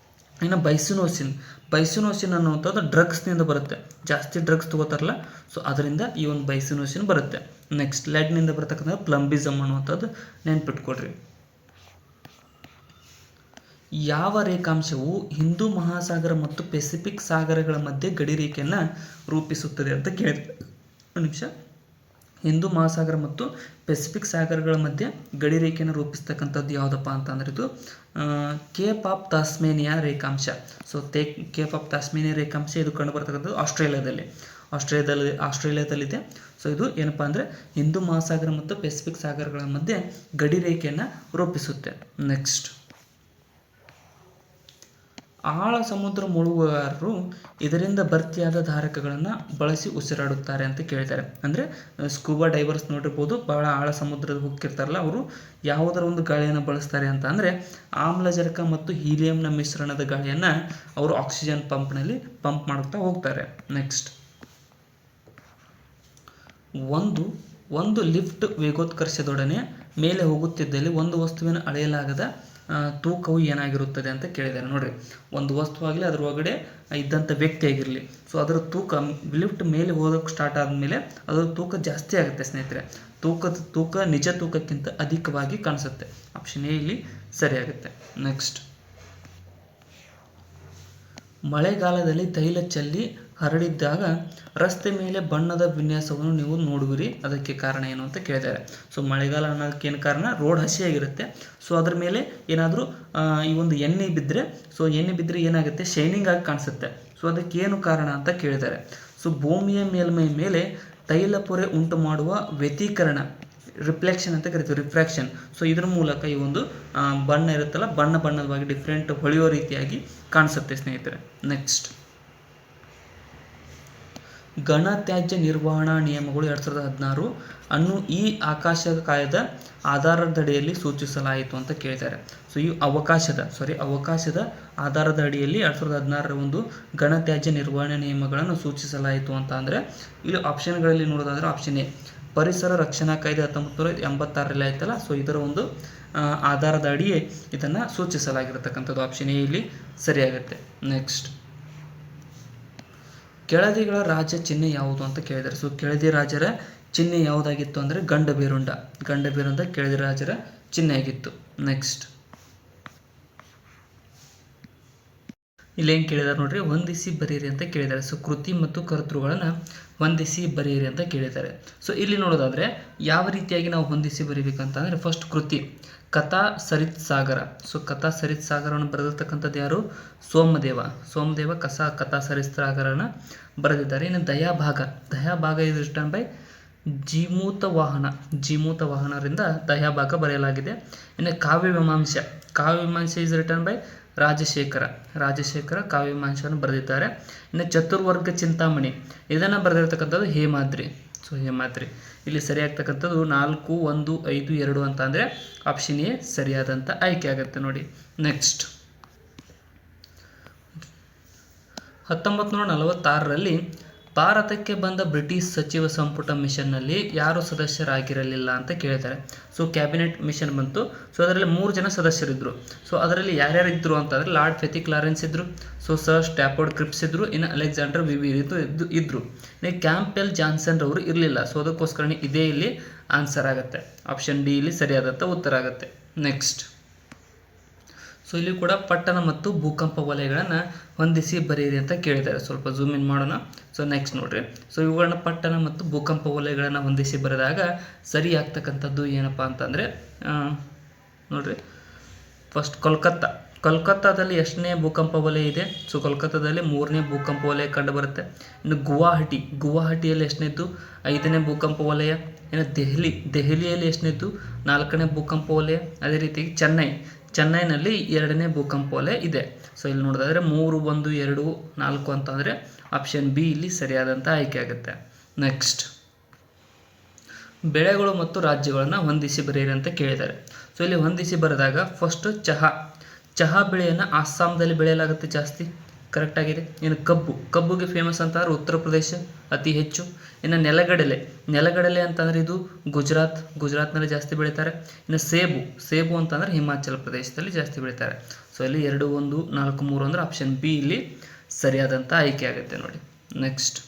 ಇನ್ನು ಬೈಸಿನೋಸಿನ್ ಅನ್ನುವಂಥದ್ದು ಡ್ರಗ್ಸ್ನಿಂದ ಬರುತ್ತೆ. ಜಾಸ್ತಿ ಡ್ರಗ್ಸ್ ತಗೋತಾರಲ್ಲ, ಸೊ ಅದರಿಂದ ಈ ಒಂದು ಬೈಸಿನೋಸಿನ್ ಬರುತ್ತೆ. ನೆಕ್ಸ್ಟ್, ಲೆಡ್ನಿಂದ ಬರ್ತಕ್ಕಂಥ ಪ್ಲಂಬಿಸಮ್ ಅನ್ನುವಂಥದ್ದು ನೆನ್ಪಿಟ್ಕೊಡ್ರಿ. ಯಾವ ರೇಖಾಂಶವು ಹಿಂದೂ ಮಹಾಸಾಗರ ಮತ್ತು ಪೆಸಿಫಿಕ್ ಸಾಗರಗಳ ಮಧ್ಯೆ ಗಡಿರೇಖೆಯನ್ನು ರೂಪಿಸುತ್ತದೆ ಅಂತ ಕೇಳಿದ್ರೆ, ಒಂದು ನಿಮಿಷ. ಹಿಂದೂ ಮಹಾಸಾಗರ ಮತ್ತು ಪೆಸಿಫಿಕ್ ಸಾಗರಗಳ ಮಧ್ಯೆ ಗಡಿರೇಖೆಯನ್ನು ರೂಪಿಸ್ತಕ್ಕಂಥದ್ದು ಯಾವುದಪ್ಪ ಅಂತಂದ್ರೆ ಇದು ಕೇಪ್ ಆಫ್ ತಾಸ್ಮೇನಿಯಾ ರೇಖಾಂಶ. ಸೊ ಕೇಪ್ ಆಫ್ ತಾಸ್ಮೇನಿಯಾ ರೇಖಾಂಶ ಇದು ಕಂಡು ಬರ್ತಕ್ಕಂಥದ್ದು ಆಸ್ಟ್ರೇಲಿಯಾದಲ್ಲಿದೆ. ಸೊ ಇದು ಏನಪ್ಪ ಅಂದರೆ ಹಿಂದೂ ಮಹಾಸಾಗರ ಮತ್ತು ಪೆಸಿಫಿಕ್ ಸಾಗರಗಳ ಮಧ್ಯೆ ಗಡಿರೇಖೆಯನ್ನು ರೂಪಿಸುತ್ತೆ. ನೆಕ್ಸ್ಟ್, ಆಳ ಸಮುದ್ರ ಮುಳುಗುಗಾರರು ಇದರಿಂದ ಭರ್ತಿಯಾದ ಧಾರಕಗಳನ್ನು ಬಳಸಿ ಉಸಿರಾಡುತ್ತಾರೆ ಅಂತ ಕೇಳಿದ್ದಾರೆ. ಅಂದರೆ ಸ್ಕೂಬಾ ಡೈವರ್ಸ್ ನೋಡಿರ್ಬೋದು, ಬಹಳ ಆಳ ಸಮುದ್ರದ ಹೋಗ್ತಿರ್ತಾರಲ್ಲ, ಅವರು ಯಾವುದರ ಒಂದು ಗಾಳಿಯನ್ನು ಬಳಸ್ತಾರೆ ಅಂತ ಅಂದರೆ ಆಮ್ಲಜನಕ ಮತ್ತು ಹೀಲಿಯಂನ ಮಿಶ್ರಣದ ಗಾಳಿಯನ್ನು ಅವರು ಆಕ್ಸಿಜನ್ ಪಂಪ್ನಲ್ಲಿ ಪಂಪ್ ಮಾಡುತ್ತಾ ಹೋಗ್ತಾರೆ. ನೆಕ್ಸ್ಟ್, ಒಂದು ಲಿಫ್ಟ್ ವೇಗೋತ್ಕರ್ಷದೊಡನೆ ಮೇಲೆ ಹೋಗುತ್ತಿದ್ದಲ್ಲಿ ಒಂದು ವಸ್ತುವಿನ ಅಳೆಯಲಾಗದ ತೂಕವು ಏನಾಗಿರುತ್ತದೆ ಅಂತ ಕೇಳಿದ್ದಾರೆ. ನೋಡ್ರಿ, ಒಂದು ವಸ್ತುವಾಗಲಿ ಅದರ ಒಳಗಡೆ ಇದ್ದಂಥ ವ್ಯಕ್ತಿ ಆಗಿರಲಿ, ಸೊ ಅದರ ತೂಕ ಲಿಫ್ಟ್ ಮೇಲೆ ಹೋಗೋಕ್ಕೆ ಸ್ಟಾರ್ಟ್ ಆದಮೇಲೆ ಅದರ ತೂಕ ಜಾಸ್ತಿ ಆಗುತ್ತೆ ಸ್ನೇಹಿತರೆ. ತೂಕ ನಿಜ ತೂಕಕ್ಕಿಂತ ಅಧಿಕವಾಗಿ ಕಾಣಿಸುತ್ತೆ. ಆಪ್ಷನ್ ಎ ಇಲ್ಲಿ ಸರಿಯಾಗುತ್ತೆ. ನೆಕ್ಸ್ಟ್, ಮಳೆಗಾಲದಲ್ಲಿ ತೈಲ ಚೆಲ್ಲಿ ಹರಡಿದ್ದಾಗ ರಸ್ತೆ ಮೇಲೆ ಬಣ್ಣದ ವಿನ್ಯಾಸವನ್ನು ನೀವು ನೋಡುವಿರಿ, ಅದಕ್ಕೆ ಕಾರಣ ಏನು ಅಂತ ಕೇಳಿದ್ದಾರೆ. ಸೊ ಮಳೆಗಾಲ ಅನ್ನೋದಕ್ಕೆ ಏನು ಕಾರಣ, ರೋಡ್ ಹಸಿಯಾಗಿರುತ್ತೆ. ಸೊ ಅದ್ರ ಮೇಲೆ ಏನಾದರೂ ಈ ಒಂದು ಎಣ್ಣೆ ಬಿದ್ದರೆ, ಸೊ ಎಣ್ಣೆ ಬಿದ್ದರೆ ಏನಾಗುತ್ತೆ, ಶೈನಿಂಗ್ ಆಗಿ ಕಾಣಿಸುತ್ತೆ. ಸೊ ಅದಕ್ಕೆ ಏನು ಕಾರಣ ಅಂತ ಕೇಳಿದ್ದಾರೆ. ಸೊ ಭೂಮಿಯ ಮೇಲ್ಮೈ ಮೇಲೆ ತೈಲ ಪೊರೆ ಉಂಟು ಮಾಡುವ ವ್ಯತೀಕರಣ, ರಿಫ್ಲೆಕ್ಷನ್ ಅಂತ ಕರಿತೀವಿ, ರಿಫ್ರಾಕ್ಷನ್. ಸೊ ಇದ್ರ ಮೂಲಕ ಈ ಒಂದು ಬಣ್ಣ ಇರುತ್ತಲ್ಲ, ಬಣ್ಣವಾಗಿ ಡಿಫ್ರೆಂಟ್ ಹೊಳೆಯೋ ರೀತಿಯಾಗಿ ಕಾಣಿಸುತ್ತೆ ಸ್ನೇಹಿತರೆ. ನೆಕ್ಸ್ಟ್, ಘನತ್ಯಾಜ್ಯ ನಿರ್ವಹಣಾ ನಿಯಮಗಳು 2016 ಅನ್ನು ಈ ಆಕಾಶದ ಆಧಾರದ ಸೂಚಿಸಲಾಯಿತು ಅಂತ ಕೇಳಿದ್ದಾರೆ. ಸೊ ಈ ಅವಕಾಶದ ಆಧಾರದ ಅಡಿಯಲ್ಲಿ 2016 ಒಂದು ಘನತ್ಯಾಜ್ಯ ನಿರ್ವಹಣೆ ನಿಯಮಗಳನ್ನು ಸೂಚಿಸಲಾಯಿತು ಅಂತ ಅಂದರೆ, ಇಲ್ಲಿ ಆಪ್ಷನ್ಗಳಲ್ಲಿ ನೋಡೋದಾದ್ರೆ ಆಪ್ಷನ್ ಎ ಪರಿಸರ ರಕ್ಷಣಾ ಕಾಯ್ದೆ 1986 ಆಯ್ತಲ್ಲ. ಸೊ ಇದರ ಒಂದು ಆಧಾರದ ಅಡಿಯೇ ಇದನ್ನು ಸೂಚಿಸಲಾಗಿರತಕ್ಕಂಥದ್ದು. ಆಪ್ಷನ್ ಎ ಇಲ್ಲಿ ಸರಿಯಾಗುತ್ತೆ. ನೆಕ್ಸ್ಟ್, ಕೆಳದಿಗಳ ರಾಜ್ಯ ಚಿಹ್ನೆ ಯಾವುದು ಅಂತ ಕೇಳಿದ್ದಾರೆ. ಸೊ ಕೆಳದಿ ರಾಜರ ಚಿಹ್ನೆ ಯಾವುದಾಗಿತ್ತು ಅಂದರೆ ಗಂಡಬೇರುಂಡ ಕೆಳದಿ ರಾಜರ ಚಿಹ್ನೆ ಆಗಿತ್ತು. ನೆಕ್ಸ್ಟ್, ಇಲ್ಲೇನು ಕೇಳಿದ್ದಾರೆ ನೋಡ್ರಿ, ಹೊಂದಿಸಿ ಬರೆಯಿರಿ ಅಂತ ಕೇಳಿದ್ದಾರೆ. ಸೊ ಕೃತಿ ಮತ್ತು ಕರ್ತೃಗಳನ್ನು ಹೊಂದಿಸಿ ಬರೆಯಿರಿ ಅಂತ ಕೇಳಿದ್ದಾರೆ. ಸೊ ಇಲ್ಲಿ ನೋಡೋದಾದ್ರೆ ಯಾವ ರೀತಿಯಾಗಿ ನಾವು ಹೊಂದಿಸಿ ಬರೀಬೇಕಂತಂದರೆ, ಫಸ್ಟ್ ಕೃತಿ ಕಥಾ ಸರಿತ್ ಸಾಗರ. ಸೊ ಕಥಾ ಸರಿತ್ ಸಾಗರವನ್ನು ಬರೆದಿರ್ತಕ್ಕಂಥದ್ದು ಯಾರು, ಸೋಮದೇವ ಕಥಾ ಸರಿತ್ ಸಾಗರನ ಬರೆದಿದ್ದಾರೆ. ಇನ್ನು ದಯಾಭಾಗ ಇಸ್ ರಿಟನ್ ಬೈ ಜೀಮೂತ ವಾಹನರಿಂದ ದಯಾಭಾಗ ಬರೆಯಲಾಗಿದೆ. ಇನ್ನು ಕಾವ್ಯಮೀಮಾಂಸೆ ಇಸ್ ರಿಟನ್ ಬೈ ರಾಜಶೇಖರ ಕಾವ್ಯಮೀಮಾಂಸೆಯನ್ನು ಬರೆದಿದ್ದಾರೆ. ಇನ್ನು ಚತುರ್ವರ್ಗ ಚಿಂತಾಮಣಿ ಇದನ್ನು ಬರೆದಿರ್ತಕ್ಕಂಥದ್ದು ಹೇಮಾದ್ರಿ. ಸೊ ಹೇಮಾದ್ರಿ ಇಲ್ಲಿ ಸರಿಯಾಗ್ತಕ್ಕಂಥದ್ದು 4, 1, 5, 2 ಅಂತ ಅಂದರೆ ಆಪ್ಷನ್ ಎ ಸರಿಯಾದಂಥ ಆಯ್ಕೆ ಆಗುತ್ತೆ ನೋಡಿ. ನೆಕ್ಸ್ಟ್, 1946ರಲ್ಲಿ ಭಾರತಕ್ಕೆ ಬಂದ ಬ್ರಿಟಿಷ್ ಸಚಿವ ಸಂಪುಟ ಮಿಷನ್ನಲ್ಲಿ ಯಾರು ಸದಸ್ಯರಾಗಿರಲಿಲ್ಲ ಅಂತ ಕೇಳಿದ್ದಾರೆ. ಸೊ ಕ್ಯಾಬಿನೆಟ್ ಮಿಷನ್ ಬಂತು. ಸೊ ಅದರಲ್ಲಿ 3 ಜನ ಸದಸ್ಯರಿದ್ದರು. ಸೊ ಅದರಲ್ಲಿ ಯಾರ್ಯಾರು ಇದ್ದರು ಅಂತಂದರೆ, ಲಾರ್ಡ್ ಫೆಥಿಕ್ ಲಾರೆನ್ಸ್ ಇದ್ದರು, ಸೊ ಸರ್ ಸ್ಟ್ಯಾಫೋರ್ಡ್ ಕ್ರಿಪ್ಸ್ ಇದ್ದರು, ಇನ್ನು ಅಲೆಕ್ಸಾಂಡರ್ ವಿವಿಯರ್ ಇದ್ದರು. ಇನ್ನು ಕ್ಯಾಂಪೆಲ್ ಜಾನ್ಸನ್ ರವರು ಇರಲಿಲ್ಲ. ಸೊ ಅದಕ್ಕೋಸ್ಕರ ಇದೇ ಇಲ್ಲಿ ಆನ್ಸರ್ ಆಗುತ್ತೆ. ಆಪ್ಷನ್ ಡಿ ಇಲ್ಲಿ ಸರಿಯಾದಂಥ ಉತ್ತರ ಆಗುತ್ತೆ. ನೆಕ್ಸ್ಟ್, ಸೊ ಇಲ್ಲಿ ಕೂಡ ಪಟ್ಟಣ ಮತ್ತು ಭೂಕಂಪ ವಲಯಗಳನ್ನು ಹೊಂದಿಸಿ ಬರೆಯಿರಿ ಅಂತ ಕೇಳಿದ್ದಾರೆ. ಸ್ವಲ್ಪ ಝೂಮ್ ಇನ್ ಮಾಡೋಣ. ಸೊ ನೆಕ್ಸ್ಟ್ ನೋಡ್ರಿ, ಸೊ ಇವುಗಳನ್ನ ಪಟ್ಟಣ ಮತ್ತು ಭೂಕಂಪ ವಲಯಗಳನ್ನು ಹೊಂದಿಸಿ ಬರೆದಾಗ ಸರಿ ಆಗ್ತಕ್ಕಂಥದ್ದು ಏನಪ್ಪ ಅಂತಂದರೆ ನೋಡ್ರಿ, ಫಸ್ಟ್ ಕೋಲ್ಕತ್ತಾದಲ್ಲಿ ಎಷ್ಟನೇ ಭೂಕಂಪ ವಲಯ ಇದೆ? ಸೊ ಕೋಲ್ಕತ್ತಾದಲ್ಲಿ 3ನೇ ಭೂಕಂಪ ವಲಯ ಕಂಡು ಬರುತ್ತೆ. ಇನ್ನು ಗುವಾಹಟಿಯಲ್ಲಿ ಎಷ್ಟನೇದ್ದು? 5ನೇ ಭೂಕಂಪ ವಲಯ. ಇನ್ನು ದೆಹಲಿಯಲ್ಲಿ ಎಷ್ಟನೇದ್ದು? 4ನೇ ಭೂಕಂಪ ವಲಯ. ಅದೇ ರೀತಿ ಚೆನ್ನೈನಲ್ಲಿ 2ನೇ ಭೂಕಂಪ ವಲಯ ಇದೆ. ಸೊ ಇಲ್ಲಿ ನೋಡೋದಾದರೆ 3, 1, 2, 4 ಅಂತಂದರೆ ಆಪ್ಷನ್ ಬಿ ಇಲ್ಲಿ ಸರಿಯಾದಂಥ ಆಯ್ಕೆ ಆಗುತ್ತೆ. ನೆಕ್ಸ್ಟ್, ಬೆಳೆಗಳು ಮತ್ತು ರಾಜ್ಯಗಳನ್ನು ಹೊಂದಿಸಿ ಬರೆಯಿರಿ ಅಂತ ಕೇಳಿದ್ದಾರೆ. ಸೊ ಇಲ್ಲಿ ಹೊಂದಿಸಿ ಬರೆದಾಗ ಫಸ್ಟ್ ಚಹಾ ಬೆಳೆಯನ್ನು ಅಸ್ಸಾಂದಲ್ಲಿ ಬೆಳೆಯಲಾಗುತ್ತೆ ಜಾಸ್ತಿ, ಕರೆಕ್ಟಾಗಿದೆ. ಇನ್ನು ಕಬ್ಬುಗೆ ಫೇಮಸ್ ಅಂತಂದರೆ ಉತ್ತರ ಪ್ರದೇಶ ಅತಿ ಹೆಚ್ಚು. ಇನ್ನು ನೆಲಗಡಲೆ ಅಂತಂದರೆ ಇದು ಗುಜರಾತ್ನಲ್ಲಿ ಜಾಸ್ತಿ ಬೆಳೀತಾರೆ. ಇನ್ನು ಸೇಬು ಅಂತಂದರೆ ಹಿಮಾಚಲ ಪ್ರದೇಶದಲ್ಲಿ ಜಾಸ್ತಿ ಬೆಳೀತಾರೆ. ಸೊ ಇಲ್ಲಿ 2, 1, 4, 3 ಅಂದರೆ ಆಪ್ಷನ್ ಬಿ ಇಲ್ಲಿ ಸರಿಯಾದಂಥ ಆಯ್ಕೆ ಆಗುತ್ತೆ ನೋಡಿ. ನೆಕ್ಸ್ಟ್,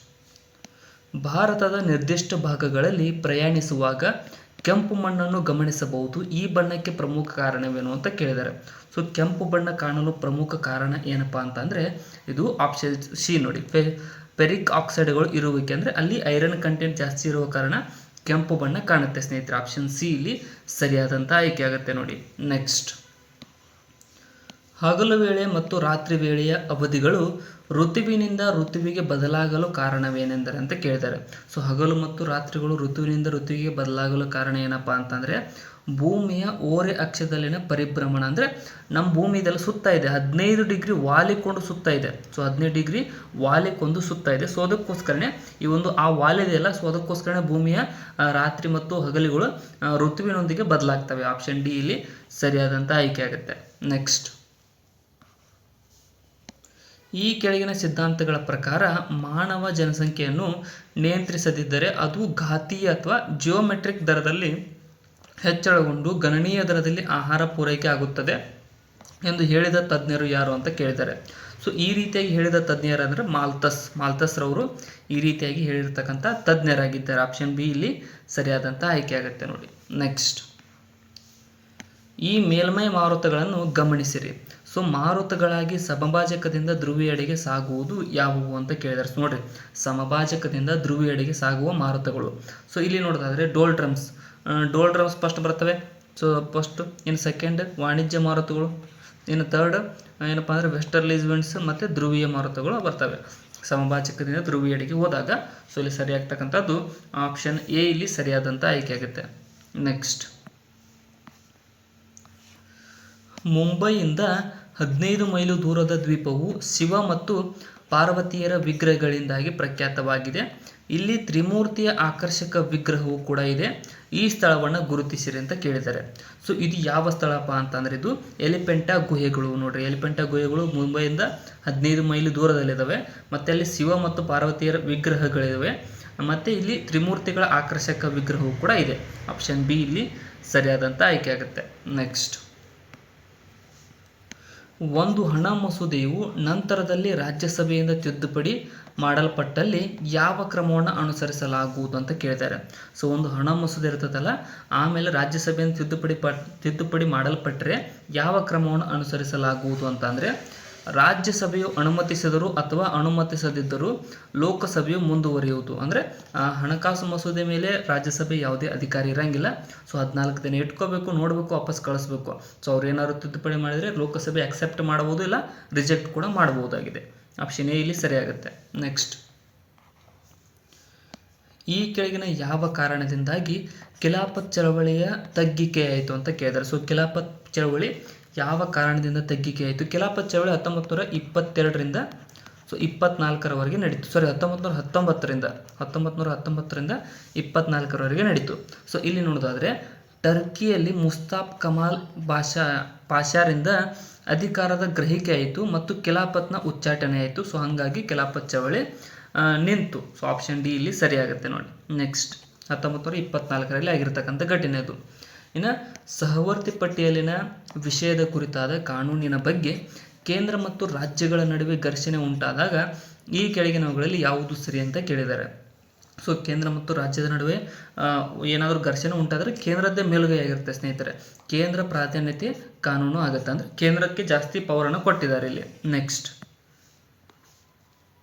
ಭಾರತದ ನಿರ್ದಿಷ್ಟ ಭಾಗಗಳಲ್ಲಿ ಪ್ರಯಾಣಿಸುವಾಗ ಕೆಂಪು ಮಣ್ಣನ್ನು ಗಮನಿಸಬಹುದು. ಈ ಬಣ್ಣಕ್ಕೆ ಪ್ರಮುಖ ಕಾರಣವೇನು ಅಂತ ಕೇಳಿದ್ದಾರೆ. ಸೊ ಕೆಂಪು ಬಣ್ಣ ಕಾಣಲು ಪ್ರಮುಖ ಕಾರಣ ಏನಪ್ಪ ಅಂತಂದರೆ, ಇದು ಆಪ್ಷನ್ ಸಿ ನೋಡಿ, ಫೆರಿಕ್ ಆಕ್ಸೈಡ್ಗಳು ಇರುವಿಕೆ, ಅಂದರೆ ಅಲ್ಲಿ ಐರನ್ ಕಂಟೆಂಟ್ ಜಾಸ್ತಿ ಇರುವ ಕಾರಣ ಕೆಂಪು ಬಣ್ಣ ಕಾಣುತ್ತೆ ಸ್ನೇಹಿತರೆ. ಆಪ್ಷನ್ ಸಿ ಇಲ್ಲಿ ಸರಿಯಾದಂಥ ಆಯ್ಕೆ ಆಗುತ್ತೆ ನೋಡಿ. ನೆಕ್ಸ್ಟ್, ಹಗಲು ವೇಳೆ ಮತ್ತು ರಾತ್ರಿ ವೇಳೆಯ ಅವಧಿಗಳು ಋತುವಿನಿಂದ ಋತುವಿಗೆ ಬದಲಾಗಲು ಕಾರಣವೇನೆಂದರೆ ಅಂತ ಕೇಳಿದ್ದಾರೆ. ಸೊ ಹಗಲು ಮತ್ತು ರಾತ್ರಿಗಳು ಋತುವಿನಿಂದ ಋತುವಿಗೆ ಬದಲಾಗಲು ಕಾರಣ ಏನಪ್ಪ ಅಂತಂದರೆ, ಭೂಮಿಯ ಓರೆ ಅಕ್ಷದಲ್ಲಿನ ಪರಿಭ್ರಮಣ, ಅಂದರೆ ನಮ್ಮ ಭೂಮಿ ಇದೆಲ್ಲ ಸುತ್ತಾ ಇದೆ, 15 ಡಿಗ್ರಿ ವಾಲಿಕೊಂಡು ಸುತ್ತಾ ಇದೆ. ಸೊ 15 ಡಿಗ್ರಿ ವಾಲಿಕೊಂಡು ಸುತ್ತಾ ಇದೆ. ಸೊ ಅದಕ್ಕೋಸ್ಕರನೇ ಈ ಒಂದು ಆ ವಾಲಿದೆಯಲ್ಲ, ಸೊ ಅದಕ್ಕೋಸ್ಕರ ಭೂಮಿಯ ರಾತ್ರಿ ಮತ್ತು ಹಗಲುಗಳು ಋತುವಿನೊಂದಿಗೆ ಬದಲಾಗ್ತವೆ. ಆಪ್ಷನ್ ಡಿ ಇಲ್ಲಿ ಸರಿಯಾದಂಥ ಆಯ್ಕೆ ಆಗುತ್ತೆ. ನೆಕ್ಸ್ಟ್, ಈ ಕೆಳಗಿನ ಸಿದ್ಧಾಂತಗಳ ಪ್ರಕಾರ ಮಾನವ ಜನಸಂಖ್ಯೆಯನ್ನು ನಿಯಂತ್ರಿಸದಿದ್ದರೆ ಅದು ಘಾತೀಯ ಅಥವಾ ಜಿಯೋಮೆಟ್ರಿಕ್ ದರದಲ್ಲಿ ಹೆಚ್ಚಳಗೊಂಡು ಗಣನೀಯ ದರದಲ್ಲಿ ಆಹಾರ ಪೂರೈಕೆ ಆಗುತ್ತದೆ ಎಂದು ಹೇಳಿದ ತಜ್ಞರು ಯಾರು ಅಂತ ಕೇಳಿದ್ದಾರೆ. ಸೊ ಈ ರೀತಿಯಾಗಿ ಹೇಳಿದ ತಜ್ಞರಂದರೆ ಮಾಲ್ತಸ್ ರವರು ಈ ರೀತಿಯಾಗಿ ಹೇಳಿರ್ತಕ್ಕಂಥ ತಜ್ಞರಾಗಿದ್ದಾರೆ. ಆಪ್ಷನ್ ಬಿ ಇಲ್ಲಿ ಸರಿಯಾದಂಥ ಆಯ್ಕೆ ಆಗುತ್ತೆ ನೋಡಿ. ನೆಕ್ಸ್ಟ್, ಈ ಮೇಲ್ಮೈ ಮಾರುತಗಳನ್ನು ಗಮನಿಸಿರಿ. ಸೊ ಮಾರುತಗಳಾಗಿ ಸಮಭಾಜಕದಿಂದ ಧ್ರುವಿಯೆಡೆಗೆ ಸಾಗುವುದು ಯಾವುವು ಅಂತ ಕೇಳಿದ್ದಾರೆ. ಸೊ ನೋಡ್ರಿ, ಸಮಭಾಜಕದಿಂದ ಧ್ರುವಿಯೆಡೆಗೆ ಸಾಗುವ ಮಾರುತಗಳು. ಸೊ ಇಲ್ಲಿ ನೋಡೋದಾದ್ರೆ ಡೋಲ್ ಡ್ರಮ್ಸ್ ಫಸ್ಟ್ ಬರ್ತವೆ. ಸೊ ಫಸ್ಟ್ ಇನ್ನು ಸೆಕೆಂಡ್ ವಾಣಿಜ್ಯ ಮಾರುತಗಳು, ಇನ್ನು ಥರ್ಡ್ ಏನಪ್ಪ ಅಂದರೆ ವೆಸ್ಟರ್ಲೀಸ್ ವಿಂಡ್ಸ್ ಮತ್ತು ಧ್ರುವೀಯ ಮಾರುತಗಳು ಬರ್ತವೆ ಸಮಭಾಜಕದಿಂದ ಧ್ರುವಿಯೆಡೆಗೆ ಹೋದಾಗ. ಸೊ ಇಲ್ಲಿ ಸರಿಯಾಗ್ತಕ್ಕಂಥದ್ದು ಆಪ್ಷನ್ ಎ ಇಲ್ಲಿ ಸರಿಯಾದಂಥ ಆಯ್ಕೆ ಆಗುತ್ತೆ. ನೆಕ್ಸ್ಟ್, ಮುಂಬೈಯಿಂದ 15 ಮೈಲು ದೂರದ ದ್ವೀಪವು ಶಿವ ಮತ್ತು ಪಾರ್ವತಿಯರ ವಿಗ್ರಹಗಳಿಂದಾಗಿ ಪ್ರಖ್ಯಾತವಾಗಿದೆ. ಇಲ್ಲಿ ತ್ರಿಮೂರ್ತಿಯ ಆಕರ್ಷಕ ವಿಗ್ರಹವೂ ಕೂಡ ಇದೆ. ಈ ಸ್ಥಳವನ್ನು ಗುರುತಿಸಿರಿ ಅಂತ ಕೇಳಿದ್ದಾರೆ. ಸೊ ಇದು ಯಾವ ಸ್ಥಳಪ್ಪ ಅಂತಂದರೆ ಇದು ಎಲಿಫೆಂಟಾ ಗುಹೆಗಳು. ನೋಡ್ರಿ, ಎಲಿಫೆಂಟಾ ಗುಹೆಗಳು ಮುಂಬೈಯಿಂದ 15 ಮೈಲು ದೂರದಲ್ಲಿದ್ದಾವೆ. ಮತ್ತು ಅಲ್ಲಿ ಶಿವ ಮತ್ತು ಪಾರ್ವತಿಯರ ವಿಗ್ರಹಗಳಿವೆ. ಮತ್ತು ಇಲ್ಲಿ ತ್ರಿಮೂರ್ತಿಗಳ ಆಕರ್ಷಕ ವಿಗ್ರಹವೂ ಕೂಡ ಇದೆ. ಆಪ್ಷನ್ ಬಿ ಇಲ್ಲಿ ಸರಿಯಾದಂಥ ಆಯ್ಕೆ ಆಗುತ್ತೆ. ನೆಕ್ಸ್ಟ್, ಒಂದು ಹಣ ಮಸೂದೆಯು ನಂತರದಲ್ಲಿ ರಾಜ್ಯಸಭೆಯಿಂದ ತಿದ್ದುಪಡಿ ಮಾಡಲ್ಪಟ್ಟಲ್ಲಿ ಯಾವ ಕ್ರಮವನ್ನು ಅನುಸರಿಸಲಾಗುವುದು ಅಂತ ಕೇಳಿದ್ದಾರೆ. ಸೊ ಒಂದು ಹಣ ಮಸೂದೆ ಇರ್ತದಲ್ಲ, ಆಮೇಲೆ ರಾಜ್ಯಸಭೆಯಿಂದ ತಿದ್ದುಪಡಿ ಮಾಡಲ್ಪಟ್ಟರೆ ಯಾವ ಕ್ರಮವನ್ನು ಅನುಸರಿಸಲಾಗುವುದು ಅಂತಂದರೆ, ರಾಜ್ಯಸಭೆಯು ಅನುಮತಿಸಿದರೂ ಅಥವಾ ಅನುಮತಿಸದಿದ್ದರೂ ಲೋಕಸಭೆಯು ಮುಂದುವರಿಯುವುದು. ಅಂದರೆ ಹಣಕಾಸು ಮಸೂದೆ ಮೇಲೆ ರಾಜ್ಯಸಭೆ ಯಾವುದೇ ಅಧಿಕಾರಿ ಇರಂಗಿಲ್ಲ. ಸೊ 14 ದಿನ ಇಟ್ಕೋಬೇಕು, ನೋಡಬೇಕು, ವಾಪಸ್ ಕಳಿಸ್ಬೇಕು. ಸೊ ಅವ್ರು ಏನಾದ್ರು ತಿದ್ದುಪಡಿ ಮಾಡಿದರೆ ಲೋಕಸಭೆ ಅಕ್ಸೆಪ್ಟ್ ಮಾಡಬಹುದು, ಇಲ್ಲ ರಿಜೆಕ್ಟ್ ಕೂಡ ಮಾಡಬಹುದಾಗಿದೆ. ಆಪ್ಷನ್ ಎ ಇಲ್ಲಿ ಸರಿಯಾಗುತ್ತೆ. ನೆಕ್ಸ್ಟ್, ಈ ಕೆಳಗಿನ ಯಾವ ಕಾರಣದಿಂದಾಗಿ ಖಿಲಾಫತ್ ಚಳವಳಿಯ ತಗ್ಗಿಕೆಯಾಯಿತು ಅಂತ ಕೇಳಿದ್ದಾರೆ. ಸೊ ಖಿಲಾಫತ್ ಚಳವಳಿ ಯಾವ ಕಾರಣದಿಂದ ತಗ್ಗಿಕೆಯಾಯಿತು? ಖಿಲಾಫತ್ ಚಳವಳಿ 1922ರಿಂದ 24ರವರೆಗೆ ನಡೀತು. 1919ರಿಂದ 24ರವರೆಗೆ ನಡೀತು. ಸೊ ಇಲ್ಲಿ ನೋಡೋದಾದರೆ ಟರ್ಕಿಯಲ್ಲಿ ಮುಸ್ತಾಫ್ ಕಮಾಲ್ ಪಾಷಾರಿಂದ ಅಧಿಕಾರದ ಗ್ರಹಿಕೆ ಆಯಿತು ಮತ್ತು ಖಿಲಾಫತ್ನ ಉಚ್ಚಾಟನೆ ಆಯಿತು. ಸೊ ಹಾಗಾಗಿ ಖಿಲಾಫತ್ ಚಳವಳಿ ನಿಂತು. ಸೊ ಆಪ್ಷನ್ ಡಿ ಇಲ್ಲಿ ಸರಿಯಾಗುತ್ತೆ ನೋಡಿ. ನೆಕ್ಸ್ಟ್, 1924ರಲ್ಲಿ ಆಗಿರ್ತಕ್ಕಂಥ ಘಟನೆ ಅದು. ಇನ್ನು ಸಹವರ್ತಿ ಪಟ್ಟಿಯಲ್ಲಿನ ವಿಷಯದ ಕುರಿತಾದ ಕಾನೂನಿನ ಬಗ್ಗೆ ಕೇಂದ್ರ ಮತ್ತು ರಾಜ್ಯಗಳ ನಡುವೆ ಘರ್ಷಣೆ ಉಂಟಾದಾಗ ಈ ಕೆಳಗಿನವುಗಳಲ್ಲಿ ಯಾವುದು ಸರಿ ಅಂತ ಕೇಳಿದ್ದಾರೆ. ಸೊ ಕೇಂದ್ರ ಮತ್ತು ರಾಜ್ಯದ ನಡುವೆ ಏನಾದರೂ ಘರ್ಷಣೆ ಉಂಟಾದರೆ ಕೇಂದ್ರದ್ದೇ ಮೇಲುಗೈ ಆಗಿರುತ್ತೆ ಸ್ನೇಹಿತರೆ. ಕೇಂದ್ರ ಪ್ರಾಧಾನ್ಯತೆ ಕಾನೂನು ಆಗುತ್ತೆ, ಅಂದರೆ ಕೇಂದ್ರಕ್ಕೆ ಜಾಸ್ತಿ ಪವರನ್ನು ಕೊಟ್ಟಿದ್ದಾರೆ ಇಲ್ಲಿ. ನೆಕ್ಸ್ಟ್,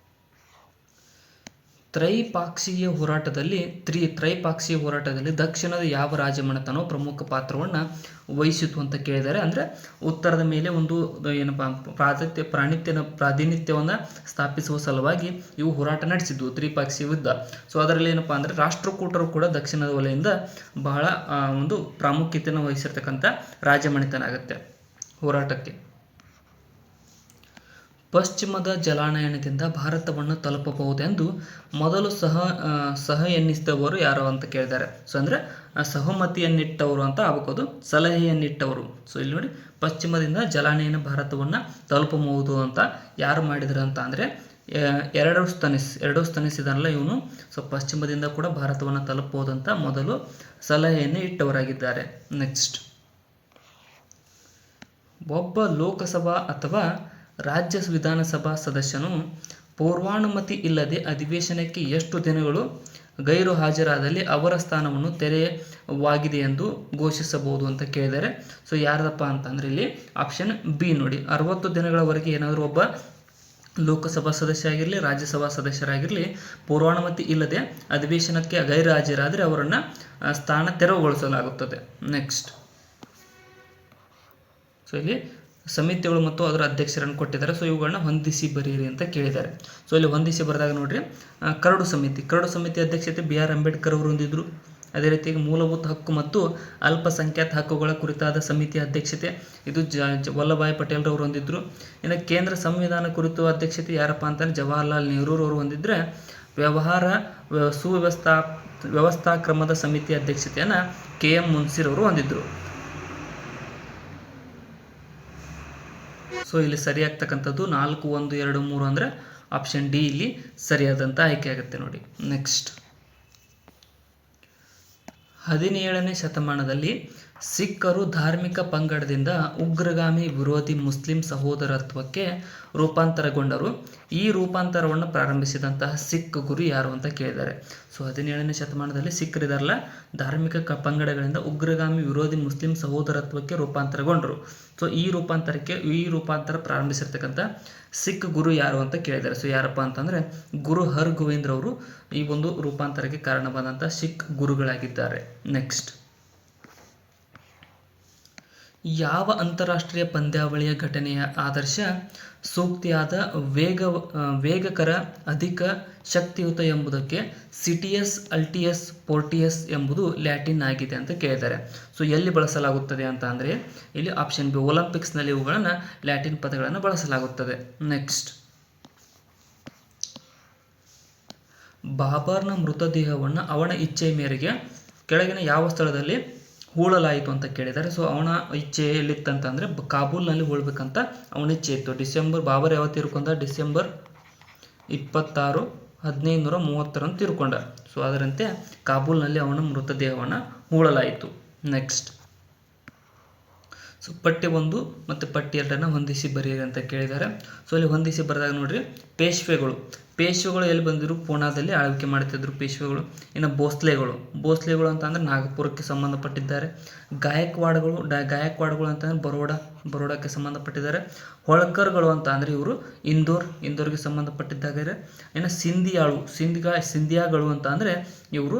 ತ್ರೈಪಾಕ್ಷಿಕ ಹೋರಾಟದಲ್ಲಿ ದಕ್ಷಿಣದ ಯಾವ ರಾಜಮನೆತನವು ಪ್ರಮುಖ ಪಾತ್ರವನ್ನು ವಹಿಸಿತು ಅಂತ ಕೇಳಿದ್ದಾರೆ. ಅಂದರೆ ಉತ್ತರದ ಮೇಲೆ ಒಂದು ಏನಪ್ಪ ಪ್ರಾತಿನಿಧ್ಯವನ್ನು ಸ್ಥಾಪಿಸುವ ಸಲುವಾಗಿ ಇವು ಹೋರಾಟ ನಡೆಸಿದ್ವು, ತ್ರಿಪಾಕ್ಷಿಕ ಯುದ್ಧ. ಸೊ ಅದರಲ್ಲಿ ಏನಪ್ಪ ಅಂದರೆ ರಾಷ್ಟ್ರಕೂಟರು ಕೂಡ ದಕ್ಷಿಣದ ವಲಯದಿಂದ ಬಹಳ ಒಂದು ಪ್ರಾಮುಖ್ಯತೆಯನ್ನು ವಹಿಸಿರ್ತಕ್ಕಂಥ ರಾಜಮನೆತನ ಆಗುತ್ತೆ ಹೋರಾಟಕ್ಕೆ. ಪಶ್ಚಿಮದ ಜಲಾನಯನದಿಂದ ಭಾರತವನ್ನು ತಲುಪಬಹುದೆಂದು ಮೊದಲು ಸಹ ಎನ್ನಿಸಿದವರು ಯಾರು ಅಂತ ಕೇಳಿದ್ದಾರೆ. ಸೊ ಅಂದರೆ ಸಹಮತಿಯನ್ನಿಟ್ಟವರು ಅಂತ ಆಗಬಹುದು, ಸಲಹೆಯನ್ನಿಟ್ಟವರು. ಸೊ ಇಲ್ಲಿ ನೋಡಿ, ಪಶ್ಚಿಮದಿಂದ ಜಲಾನಯನ ಭಾರತವನ್ನು ತಲುಪಬಹುದು ಅಂತ ಯಾರು ಮಾಡಿದ್ರು ಅಂತ ಅಂದರೆ ಎರಡೋಸ್ತನಿಸ್ ಇದನ್ನಲ್ಲ ಇವನು. ಸೊ ಪಶ್ಚಿಮದಿಂದ ಕೂಡ ಭಾರತವನ್ನು ತಲುಪಬಹುದಂತ ಮೊದಲು ಸಲಹೆಯನ್ನು ಇಟ್ಟವರಾಗಿದ್ದಾರೆ. ನೆಕ್ಸ್ಟ್, ಒಬ್ಬ ಲೋಕಸಭಾ ಅಥವಾ ರಾಜ್ಯ ವಿಧಾನಸಭಾ ಸದಸ್ಯನು ಪೂರ್ವಾನುಮತಿ ಇಲ್ಲದೆ ಅಧಿವೇಶನಕ್ಕೆ ಎಷ್ಟು ದಿನಗಳು ಗೈರು ಹಾಜರಾದಲ್ಲಿ ಅವರ ಸ್ಥಾನವನ್ನು ತೆರೆಯವಾಗಿದೆ ಎಂದು ಘೋಷಿಸಬಹುದು ಅಂತ ಕೇಳಿದ್ದಾರೆ. ಸೊ ಯಾರದಪ್ಪ ಅಂತಂದರೆ ಇಲ್ಲಿ ಆಪ್ಷನ್ ಬಿ ನೋಡಿ, 60 ದಿನಗಳವರೆಗೆ ಏನಾದರೂ ಒಬ್ಬ ಲೋಕಸಭಾ ಸದಸ್ಯ ಆಗಿರಲಿ, ರಾಜ್ಯಸಭಾ ಸದಸ್ಯರಾಗಿರಲಿ ಪೂರ್ವಾನುಮತಿ ಇಲ್ಲದೆ ಅಧಿವೇಶನಕ್ಕೆ ಗೈರು ಹಾಜರಾದರೆ ಅವರನ್ನು ಸ್ಥಾನ ತೆರವುಗೊಳಿಸಲಾಗುತ್ತದೆ. ನೆಕ್ಸ್ಟ್, ಸೊ ಇಲ್ಲಿ ಸಮಿತಿಗಳು ಮತ್ತು ಅದರ ಅಧ್ಯಕ್ಷರನ್ನು ಕೊಟ್ಟಿದ್ದಾರೆ. ಸೊ ಇವುಗಳನ್ನ ಹೊಂದಿಸಿ ಬರೆಯಿರಿ ಅಂತ ಕೇಳಿದ್ದಾರೆ. ಸೊ ಇಲ್ಲಿ ಹೊಂದಿಸಿ ಬರೆದಾಗ ನೋಡ್ರಿ, ಕರಡು ಸಮಿತಿ ಅಧ್ಯಕ್ಷತೆ ಬಿ ಆರ್ ಅಂಬೇಡ್ಕರ್ ಅವರು ಹೊಂದಿದ್ರು. ಅದೇ ರೀತಿಯಾಗಿ ಮೂಲಭೂತ ಹಕ್ಕು ಮತ್ತು ಅಲ್ಪಸಂಖ್ಯಾತ ಹಕ್ಕುಗಳ ಕುರಿತಾದ ಸಮಿತಿ ಅಧ್ಯಕ್ಷತೆ ಇದು ವಲ್ಲಭಾಯ್ ಪಟೇಲ್ ರವರು ಹೊಂದಿದ್ರು. ಇನ್ನು ಕೇಂದ್ರ ಸಂವಿಧಾನ ಕುರಿತು ಅಧ್ಯಕ್ಷತೆ ಯಾರಪ್ಪ ಅಂತಂದ್ರೆ ಜವಾಹರ್ಲಾಲ್ ನೆಹರು ಅವರು ಹೊಂದಿದ್ರೆ, ವ್ಯವಸ್ಥಾ ಕ್ರಮದ ಸಮಿತಿ ಅಧ್ಯಕ್ಷತೆಯನ್ನು KM ಮುನ್ಸಿರವರು ಹೊಂದಿದ್ರು. ಸೊ ಇಲ್ಲಿ ಸರಿಯಾಗ್ತಕ್ಕಂಥದ್ದು 4, 1, 2, 3 ಅಂದರೆ ಆಪ್ಷನ್ ಡಿ ಇಲ್ಲಿ ಸರಿಯಾದಂಥ ಆಯ್ಕೆ ಆಗುತ್ತೆ ನೋಡಿ. ನೆಕ್ಸ್ಟ್, 17ನೇ ಶತಮಾನದಲ್ಲಿ ಸಿಖ್ಖರು ಧಾರ್ಮಿಕ ಪಂಗಡದಿಂದ ಉಗ್ರಗಾಮಿ ವಿರೋಧಿ ಮುಸ್ಲಿಂ ಸಹೋದರತ್ವಕ್ಕೆ ರೂಪಾಂತರಗೊಂಡರು. ಈ ರೂಪಾಂತರವನ್ನು ಪ್ರಾರಂಭಿಸಿದಂತಹ ಸಿಖ್ ಗುರು ಯಾರು ಅಂತ ಕೇಳಿದ್ದಾರೆ. ಸೊ 17ನೇ ಶತಮಾನದಲ್ಲಿ ಸಿಖ್ಖರಿದಾರಲ್ಲ, ಧಾರ್ಮಿಕ ಪಂಗಡಗಳಿಂದ ಉಗ್ರಗಾಮಿ ವಿರೋಧಿ ಮುಸ್ಲಿಂ ಸಹೋದರತ್ವಕ್ಕೆ ರೂಪಾಂತರಗೊಂಡರು. ಸೊ ಈ ರೂಪಾಂತರ ಪ್ರಾರಂಭಿಸಿರ್ತಕ್ಕಂಥ ಸಿಖ್ ಗುರು ಯಾರು ಅಂತ ಕೇಳಿದ್ದಾರೆ. ಸೊ ಯಾರಪ್ಪ ಅಂತಂದರೆ ಗುರು ಹರ್ಗೋವಿಂದ್ ಅವರು ಈ ಒಂದು ರೂಪಾಂತರಕ್ಕೆ ಕಾರಣವಾದಂಥ ಸಿಖ್ ಗುರುಗಳಾಗಿದ್ದಾರೆ. ನೆಕ್ಸ್ಟ್, ಯಾವ ಅಂತಾರಾಷ್ಟ್ರೀಯ ಪಂದ್ಯಾವಳಿಯ ಘಟನೆಯ ಆದರ್ಶ ಸೂಕ್ತಿಯಾದ ವೇಗಕರ ಅಧಿಕ ಶಕ್ತಿಯುತ ಎಂಬುದಕ್ಕೆ ಸಿಟಿಯಸ್ ಅಲ್ಟಿಯಸ್ ಪೋರ್ಟಿಯಸ್ ಎಂಬುದು ಲ್ಯಾಟಿನ್ ಆಗಿದೆ ಅಂತ ಕೇಳಿದ್ದಾರೆ. ಸೊ ಎಲ್ಲಿ ಬಳಸಲಾಗುತ್ತದೆ ಅಂತ ಅಂದರೆ ಇಲ್ಲಿ ಆಪ್ಷನ್ ಬಿ, ಒಲಿಂಪಿಕ್ಸ್ನಲ್ಲಿ ಇವುಗಳನ್ನು ಲ್ಯಾಟಿನ್ ಪದಗಳನ್ನು ಬಳಸಲಾಗುತ್ತದೆ. ನೆಕ್ಸ್ಟ್, ಬಾಬರ್ನ ಮೃತದೇಹವನ್ನು ಅವನ ಇಚ್ಛೆಯ ಮೇರೆಗೆ ಕೆಳಗಿನ ಯಾವ ಸ್ಥಳದಲ್ಲಿ ಹೂಳಲಾಯಿತು ಅಂತ ಕೇಳಿದ್ದಾರೆ. ಸೊ ಅವನ ಇಚ್ಛೆ ಎಲ್ಲಿತ್ತಂತಂದರೆ ಕಾಬೂಲ್ನಲ್ಲಿ ಹೂಳ್ಬೇಕಂತ ಅವನ ಇಚ್ಛೆ ಇತ್ತು. ಬಾಬರ್ ಯಾವತ್ತು ತೀರ್ಕೊಂಡ? ಡಿಸೆಂಬರ್ 26, 1530 ತೀರ್ಕೊಂಡ. ಸೊ ಅದರಂತೆ ಕಾಬೂಲ್ನಲ್ಲಿ ಅವನ ಮೃತದೇಹವನ್ನು ಹೂಳಲಾಯಿತು. ನೆಕ್ಸ್ಟ್, ಸೊ ಪಠ್ಯ 1 ಮತ್ತು ಪಠ್ಯ 2 ಹೊಂದಿಸಿ ಬರೆಯಿರಿ ಅಂತ ಕೇಳಿದ್ದಾರೆ. ಸೊ ಇಲ್ಲಿ ಹೊಂದಿಸಿ ಬರೆದಾಗ ನೋಡ್ರಿ, ಪೇಶ್ವೆಗಳು ಎಲ್ಲಿ ಬಂದಿದ್ರು? ಪೂನಾದಲ್ಲಿ ಆಳ್ವಿಕೆ ಮಾಡ್ತಿದ್ರು ಪೇಶ್ವೆಗಳು. ಇನ್ನು ಭೋಸ್ಲೆಗಳು ಅಂತ ಅಂದರೆ ನಾಗಪುರಕ್ಕೆ ಸಂಬಂಧಪಟ್ಟಿದ್ದಾರೆ. ಗಾಯಕ್ವಾಡ್ಗಳು ಅಂತಂದರೆ ಬರೋಡಕ್ಕೆ ಸಂಬಂಧಪಟ್ಟಿದ್ದಾರೆ. ಹೊಳ್ಕರ್ಗಳು ಅಂತ ಅಂದರೆ ಇವರು ಇಂದೋರ್ಗೆ ಸಂಬಂಧಪಟ್ಟಿದ್ದಾರೆ. ಇನ್ನು ಸಿಂಧಿಯಾಗಳು ಅಂತ ಅಂದರೆ ಇವರು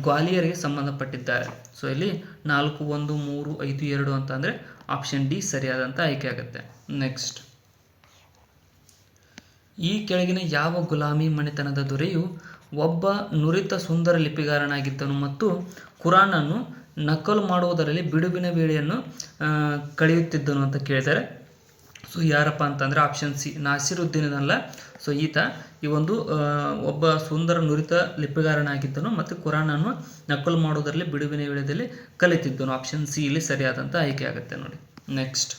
ಗ್ವಾಲಿಯರ್ಗೆ ಸಂಬಂಧಪಟ್ಟಿದ್ದಾರೆ. ಸೊ ಇಲ್ಲಿ 4, 1, 3, 5, 2 ಅಂತ ಅಂದರೆ ಆಪ್ಷನ್ ಡಿ ಸರಿಯಾದಂಥ ಆಯ್ಕೆ ಆಗುತ್ತೆ. ನೆಕ್ಸ್ಟ್, ಈ ಕೆಳಗಿನ ಯಾವ ಗುಲಾಮಿ ಮನೆತನದ ದೊರೆಯು ಒಬ್ಬ ನುರಿತ ಸುಂದರ ಲಿಪಿಗಾರನಾಗಿದ್ದನು ಮತ್ತು ಕುರಾನನ್ನು ನಕಲು ಮಾಡುವುದರಲ್ಲಿ ಬಿಡುವಿನ ವೇಳೆಯನ್ನು ಕಳೆಯುತ್ತಿದ್ದನು ಅಂತ ಕೇಳಿದ್ದಾರೆ. ಸೊ ಯಾರಪ್ಪ ಅಂತಂದರೆ ಆಪ್ಷನ್ ಸಿ, ನಾಸಿರುದ್ದೀನ್ ಅಲ್ಲ. ಸೊ ಈತ ಈ ಒಂದು ಒಬ್ಬ ಸುಂದರ ನುರಿತ ಲಿಪಿಗಾರನಾಗಿದ್ದನು ಮತ್ತು ಕುರಾನನ್ನು ನಕಲು ಮಾಡುವುದರಲ್ಲಿ ಬಿಡುವಿನ ವೇಳೆಯಲ್ಲಿ ಕಲಿತಿದ್ದನು. ಆಪ್ಷನ್ ಸಿ ಇಲ್ಲಿ ಸರಿಯಾದಂಥ ಆಯ್ಕೆ ಆಗುತ್ತೆ ನೋಡಿ. ನೆಕ್ಸ್ಟ್,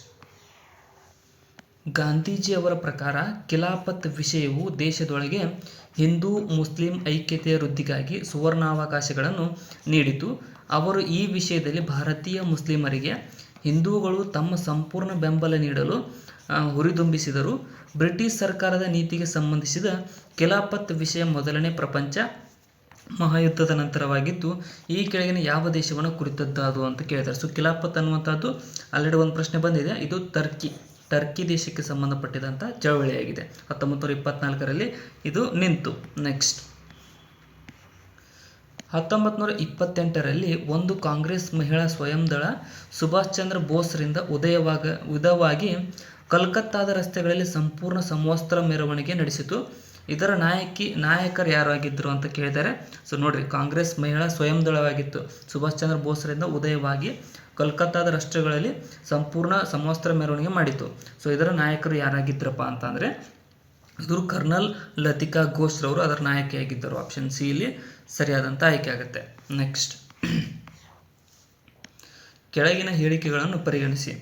ಗಾಂಧೀಜಿಯವರ ಪ್ರಕಾರ ಖಿಲಾಫತ್ ವಿಷಯವು ದೇಶದೊಳಗೆ ಹಿಂದೂ ಮುಸ್ಲಿಂ ಐಕ್ಯತೆಯ ವೃದ್ಧಿಗಾಗಿ ಸುವರ್ಣಾವಕಾಶಗಳನ್ನು ನೀಡಿತು. ಅವರು ಈ ವಿಷಯದಲ್ಲಿ ಭಾರತೀಯ ಮುಸ್ಲಿಮರಿಗೆ ಹಿಂದೂಗಳು ತಮ್ಮ ಸಂಪೂರ್ಣ ಬೆಂಬಲ ನೀಡಲು ಹುರಿದುಂಬಿಸಿದರು. ಬ್ರಿಟಿಷ್ ಸರ್ಕಾರದ ನೀತಿಗೆ ಸಂಬಂಧಿಸಿದ ಖಿಲಾಫತ್ ವಿಷಯ ಮೊದಲನೇ ಪ್ರಪಂಚ ಮಹಾಯುದ್ಧದ ನಂತರವಾಗಿದ್ದು ಈ ಕೆಳಗಿನ ಯಾವ ದೇಶವನ್ನು ಕುರಿತದ್ದು ಅಂತ ಕೇಳಿದ್ದಾರೆ. ಸೊ ಖಿಲಾಫತ್ ಅನ್ನುವಂಥದ್ದು ಆಲ್ರೆಡಿ ಒಂದು ಪ್ರಶ್ನೆ ಬಂದಿದೆ. ಇದು ಟರ್ಕಿ ದೇಶಕ್ಕೆ ಸಂಬಂಧಪಟ್ಟಿದಂಥ ಚಳವಳಿಯಾಗಿದೆ. 1924ರಲ್ಲಿ ಇದು ನಿಂತು. ನೆಕ್ಸ್ಟ್, 1928ರಲ್ಲಿ ಒಂದು ಕಾಂಗ್ರೆಸ್ ಮಹಿಳಾ ಸ್ವಯಂ ದಳ ಸುಭಾಷ್ ಚಂದ್ರ ಬೋಸ್ರಿಂದ ಉದಯವಾಗಿ ಕಲ್ಕತ್ತಾದ ರಸ್ತೆಗಳಲ್ಲಿ ಸಂಪೂರ್ಣ ಸಮವಸ್ತ್ರ ಮೆರವಣಿಗೆ ನಡೆಸಿತು. ಇದರ ನಾಯಕರು ಯಾರಾಗಿದ್ದರು ಅಂತ ಕೇಳಿದ್ದಾರೆ. ಸೊ ನೋಡ್ರಿ, ಕಾಂಗ್ರೆಸ್ ಮಹಿಳಾ ಸ್ವಯಂ ದಳವಾಗಿತ್ತು. ಸುಭಾಷ್ ಚಂದ್ರ ಬೋಸ್ರಿಂದ ಉದಯವಾಗಿ ಕಲ್ಕತ್ತಾದ ರಸ್ತೆಗಳಲ್ಲಿ ಸಂಪೂರ್ಣ ಸಮವಸ್ತ್ರ ಮೆರವಣಿಗೆ ಮಾಡಿತು. ಸೊ ಇದರ ನಾಯಕರು ಯಾರಾಗಿದ್ರಪ್ಪ ಅಂತಂದರೆ ಇವರು ಕರ್ನಲ್ ಲತಿಕಾ ಘೋಷ್ರವರು ಅದರ ನಾಯಕಿಯಾಗಿದ್ದರು. ಆಪ್ಷನ್ ಸಿ ಇಲ್ಲಿ ಸರಿಯಾದಂಥ ಆಯ್ಕೆ ಆಗುತ್ತೆ. ನೆಕ್ಸ್ಟ್, ಕೆಳಗಿನ ಹೇಳಿಕೆಗಳನ್ನು ಪರಿಗಣಿಸಿ.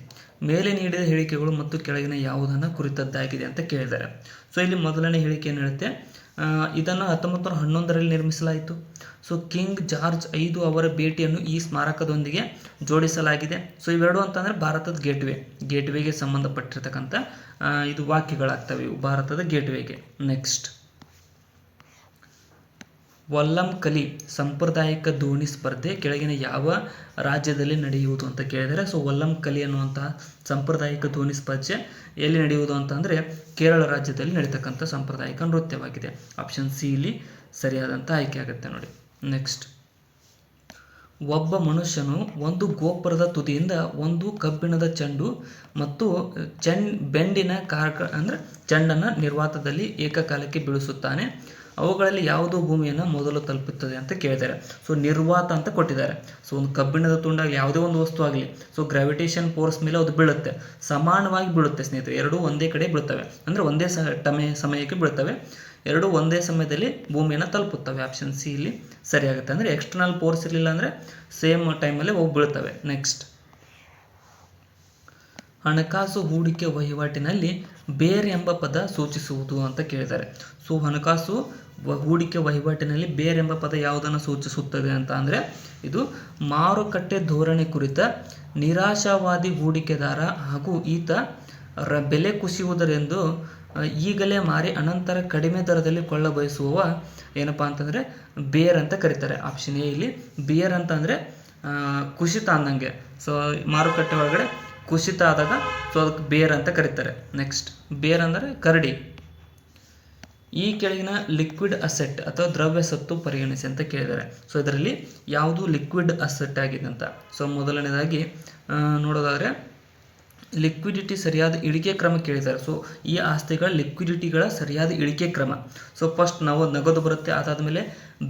ಮೇಲೆ ನೀಡಿದ ಹೇಳಿಕೆಗಳು ಮತ್ತು ಕೆಳಗಿನ ಯಾವುದನ್ನು ಕುರಿತದ್ದಾಗಿದೆ ಅಂತ ಕೇಳಿದ್ದಾರೆ. ಸೊ ಇಲ್ಲಿ ಮೊದಲನೇ ಹೇಳಿಕೆ ಏನು ಹೇಳುತ್ತೆ, ಇದನ್ನು 1911ರಲ್ಲಿ ನಿರ್ಮಿಸಲಾಯಿತು. ಸೊ ಕಿಂಗ್ ಜಾರ್ಜ್ 5 ಅವರ ಭೇಟಿಯನ್ನು ಈ ಸ್ಮಾರಕದೊಂದಿಗೆ ಜೋಡಿಸಲಾಗಿದೆ. ಸೊ ಇವೆರಡು ಅಂತಂದರೆ ಭಾರತದ ಗೇಟ್ವೇಗೆ ಸಂಬಂಧಪಟ್ಟಿರ್ತಕ್ಕಂಥ ಇದು ವಾಕ್ಯಗಳಾಗ್ತವೆ ಇವು ಭಾರತದ ಗೇಟ್ವೇಗೆ. ನೆಕ್ಸ್ಟ್, ವಲ್ಲಂ ಕಲಿ ಸಾಂಪ್ರದಾಯಿಕ ದೋಣಿ ಸ್ಪರ್ಧೆ ಕೆಳಗಿನ ಯಾವ ರಾಜ್ಯದಲ್ಲಿ ನಡೆಯುವುದು ಅಂತ ಕೇಳಿದರೆ. ಸೊ ವಲ್ಲಂ ಕಲಿ ಅನ್ನುವಂತಹ ಸಾಂಪ್ರದಾಯಿಕ ದೋಣಿ ಸ್ಪರ್ಧೆ ಎಲ್ಲಿ ನಡೆಯುವುದು ಅಂತಂದರೆ ಕೇರಳ ರಾಜ್ಯದಲ್ಲಿ ನಡೀತಕ್ಕಂಥ ಸಾಂಪ್ರದಾಯಿಕ ನೃತ್ಯವಾಗಿದೆ. ಆಪ್ಷನ್ ಸಿ ಇಲ್ಲಿ ಸರಿಯಾದಂಥ ಆಯ್ಕೆ ಆಗುತ್ತೆ ನೋಡಿ. ನೆಕ್ಸ್ಟ್, ಒಬ್ಬ ಮನುಷ್ಯನು ಒಂದು ಗೋಪುರದ ತುದಿಯಿಂದ ಒಂದು ಕಬ್ಬಿಣದ ಚೆಂಡು ಮತ್ತು ಬೆಂಡಿನ ಚೆಂಡನ್ನು ನಿರ್ವಾತದಲ್ಲಿ ಏಕಕಾಲಕ್ಕೆ ಬೀಳಿಸುತ್ತಾನೆ. ಅವುಗಳಲ್ಲಿ ಯಾವುದು ಭೂಮಿಯನ್ನು ಮೊದಲು ತಲುಪುತ್ತದೆ ಅಂತ ಕೇಳಿದ್ದಾರೆ. ಸೊ ನಿರ್ವಾತ ಅಂತ ಕೊಟ್ಟಿದ್ದಾರೆ. ಸೊ ಒಂದು ಕಬ್ಬಿಣದ ತುಂಡಾಗಲಿ ಯಾವುದೇ ಒಂದು ವಸ್ತು ಆಗಲಿ, ಸೊ ಗ್ರಾವಿಟೇಷನ್ ಫೋರ್ಸ್ ಮೇಲೆ ಅದು ಬೀಳುತ್ತೆ, ಸಮಾನವಾಗಿ ಬೀಳುತ್ತೆ ಸ್ನೇಹಿತರೆ. ಎರಡೂ ಒಂದೇ ಕಡೆ ಬೀಳ್ತವೆ, ಅಂದರೆ ಒಂದೇ ಸಮಯಕ್ಕೆ ಬೀಳ್ತವೆ. ಎರಡೂ ಒಂದೇ ಸಮಯದಲ್ಲಿ ಭೂಮಿಯನ್ನು ತಲುಪುತ್ತವೆ. ಆಪ್ಷನ್ ಸಿ ಇಲ್ಲಿ ಸರಿಯಾಗುತ್ತೆ. ಅಂದರೆ ಎಕ್ಸ್ಟರ್ನಲ್ ಫೋರ್ಸ್ ಇರಲಿಲ್ಲ ಅಂದರೆ ಸೇಮ್ ಟೈಮಲ್ಲಿ ಹೋಗಿ ಬೀಳ್ತವೆ. ನೆಕ್ಸ್ಟ್, ಹಣಕಾಸು ಹೂಡಿಕೆ ವಹಿವಾಟಿನಲ್ಲಿ ಬೇರ್ ಎಂಬ ಪದ ಸೂಚಿಸುವುದು ಅಂತ ಕೇಳಿದ್ದಾರೆ. ಸೊ ಹಣಕಾಸು ಹೂಡಿಕೆ ವಹಿವಾಟಿನಲ್ಲಿ ಬೇರ್ ಎಂಬ ಪದ ಯಾವುದನ್ನು ಸೂಚಿಸುತ್ತದೆ ಅಂತ ಅಂದರೆ ಇದು ಮಾರುಕಟ್ಟೆ ಧೋರಣೆ ಕುರಿತ ನಿರಾಶಾವಾದಿ ಹೂಡಿಕೆದಾರ ಹಾಗೂ ಈತ ಬೆಲೆ ಕುಸಿಯುವುದರೆಂದು ಈಗಲೇ ಮಾರಿ ಅನಂತರ ಕಡಿಮೆ ದರದಲ್ಲಿ ಕೊಳ್ಳ ಬಯಸುವವ ಏನಪ್ಪ ಅಂತಂದರೆ ಬೇರ್ ಅಂತ ಕರೀತಾರೆ. ಆಪ್ಷನ್ ಎ ಇಲ್ಲಿ ಬೇರ್ ಅಂತ ಅಂದರೆ ಕುಸಿತ ಅಂದಂಗೆ. ಸೊ ಮಾರುಕಟ್ಟೆ ಒಳಗಡೆ ಕುಸಿತ ಆದಾಗ ಸೊ ಅದಕ್ಕೆ ಬೇರ್ ಅಂತ ಕರೀತಾರೆ. ನೆಕ್ಸ್ಟ್ ಬೇರ್ ಅಂದರೆ ಕರಡಿ. ಈ ಕೆಳಗಿನ ಲಿಕ್ವಿಡ್ ಅಸೆಟ್ ಅಥವಾ ದ್ರವ್ಯ ಸತ್ತು ಪರಿಗಣಿಸಿ ಅಂತ ಕೇಳಿದ್ದಾರೆ. ಸೊ ಇದರಲ್ಲಿ ಯಾವುದು ಲಿಕ್ವಿಡ್ ಅಸೆಟ್ ಆಗಿದೆ ಅಂತ. ಸೊ ಮೊದಲನೇದಾಗಿ ನೋಡೋದಾದರೆ ಲಿಕ್ವಿಡಿಟಿ ಸರಿಯಾದ ಇಳಿಕೆ ಕ್ರಮ ಕೇಳಿದ್ದಾರೆ. ಸೊ ಈ ಆಸ್ತಿಗಳ ಲಿಕ್ವಿಡಿಟಿಗಳ ಸರಿಯಾದ ಇಳಿಕೆ ಕ್ರಮ. ಸೊ ಫಸ್ಟ್ ನಾವು ನಗದು ಬರುತ್ತೆ, ಅದಾದಮೇಲೆ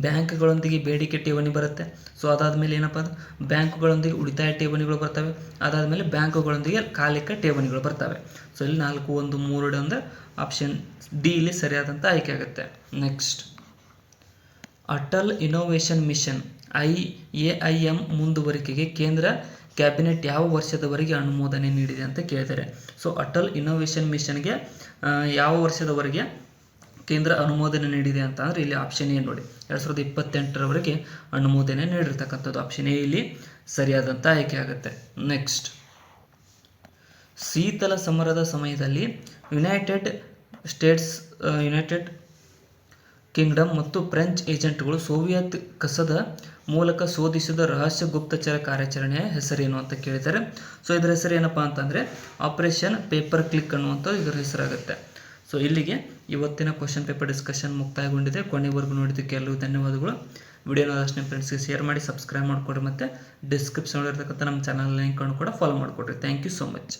ಬ್ಯಾಂಕ್ಗಳೊಂದಿಗೆ ಬೇಡಿಕೆ ಠೇವಣಿ ಬರುತ್ತೆ. ಸೊ ಅದಾದಮೇಲೆ ಏನಪ್ಪ ಅಂದ್ರೆ ಬ್ಯಾಂಕುಗಳೊಂದಿಗೆ ಉಳಿತಾಯ ಠೇವಣಿಗಳು ಬರ್ತವೆ. ಅದಾದಮೇಲೆ ಬ್ಯಾಂಕುಗಳೊಂದಿಗೆ ಕಾಲಿಕ ಠೇವಣಿಗಳು ಬರ್ತವೆ. ಸೊ ಇಲ್ಲಿ 4, 1, 3 ಅಂದರೆ ಆಪ್ಷನ್ ಡಿ ಇಲ್ಲಿ ಸರಿಯಾದಂಥ ಆಯ್ಕೆ ಆಗುತ್ತೆ. Next Atal innovation mission AIM ಮುಂದುವರಿಕೆಗೆ ಕೇಂದ್ರ ಕ್ಯಾಬಿನೆಟ್ ಯಾವ ವರ್ಷದವರೆಗೆ ಅನುಮೋದನೆ ನೀಡಿದೆ ಅಂತ ಕೇಳಿದ್ದಾರೆ. ಸೊ ಅಟಲ್ ಇನೋವೇಷನ್ ಮಿಷನ್ಗೆ ಯಾವ ವರ್ಷದವರೆಗೆ ಕೇಂದ್ರ ಅನುಮೋದನೆ ನೀಡಿದೆ ಅಂತ ಅಂದರೆ ಇಲ್ಲಿ ಆಪ್ಷನ್ ಎ ನೋಡಿ 2028ರವರೆಗೆ ಅನುಮೋದನೆ ನೀಡಿರ್ತಕ್ಕಂಥದ್ದು. ಆಪ್ಷನ್ ಎ ಇಲ್ಲಿ ಸರಿಯಾದಂಥ ಆಯ್ಕೆ ಆಗುತ್ತೆ. ನೆಕ್ಸ್ಟ್ ಶೀತಲ ಸಮರದ ಸಮಯದಲ್ಲಿ ಯುನೈಟೆಡ್ ಕಿಂಗ್ಡಮ್ ಮತ್ತು ಫ್ರೆಂಚ್ ಏಜೆಂಟ್ಗಳು ಸೋವಿಯತ್ ಕಸದ ಮೂಲಕ ಶೋಧಿಸಿದ ರಹಸ್ಯ ಗುಪ್ತಚರ ಕಾರ್ಯಾಚರಣೆಯ ಹೆಸರೇನು ಅಂತ ಕೇಳಿದ್ದಾರೆ. ಸೊ ಇದರ ಹೆಸರು ಏನಪ್ಪ ಅಂತಂದರೆ ಆಪರೇಷನ್ ಪೇಪರ್ ಕ್ಲಿಕ್ ಅನ್ನುವಂಥದ್ದು ಇದರ ಹೆಸರಾಗುತ್ತೆ. ಸೊ ಇಲ್ಲಿಗೆ ಇವತ್ತಿನ ಕ್ವಶನ್ ಪೇಪರ್ ಡಿಸ್ಕಷನ್ ಮುಕ್ತಾಯಗೊಂಡಿದೆ. ಕೊನೆವರೆಗೂ ನೋಡಿದ್ದಕ್ಕೆ ಎಲ್ಲರಿಗೂ ಧನ್ಯವಾದಗಳು. ವಿಡಿಯೋನ ಆದಷ್ಟು ಫ್ರೆಂಡ್ಸ್ಗೆ ಶೇರ್ ಮಾಡಿ, ಸಬ್ಸ್ಕ್ರೈಬ್ ಮಾಡಿಕೊಡ್ರಿ ಮತ್ತು ಡಿಸ್ಕ್ರಿಪ್ಷನ್ ಇರತಕ್ಕಂಥ ನಮ್ಮ ಚಾನಲ್ ಲಿಂಕನ್ನು ಕೂಡ ಫಾಲೋ ಮಾಡಿಕೊಡ್ರಿ. Thank you so much.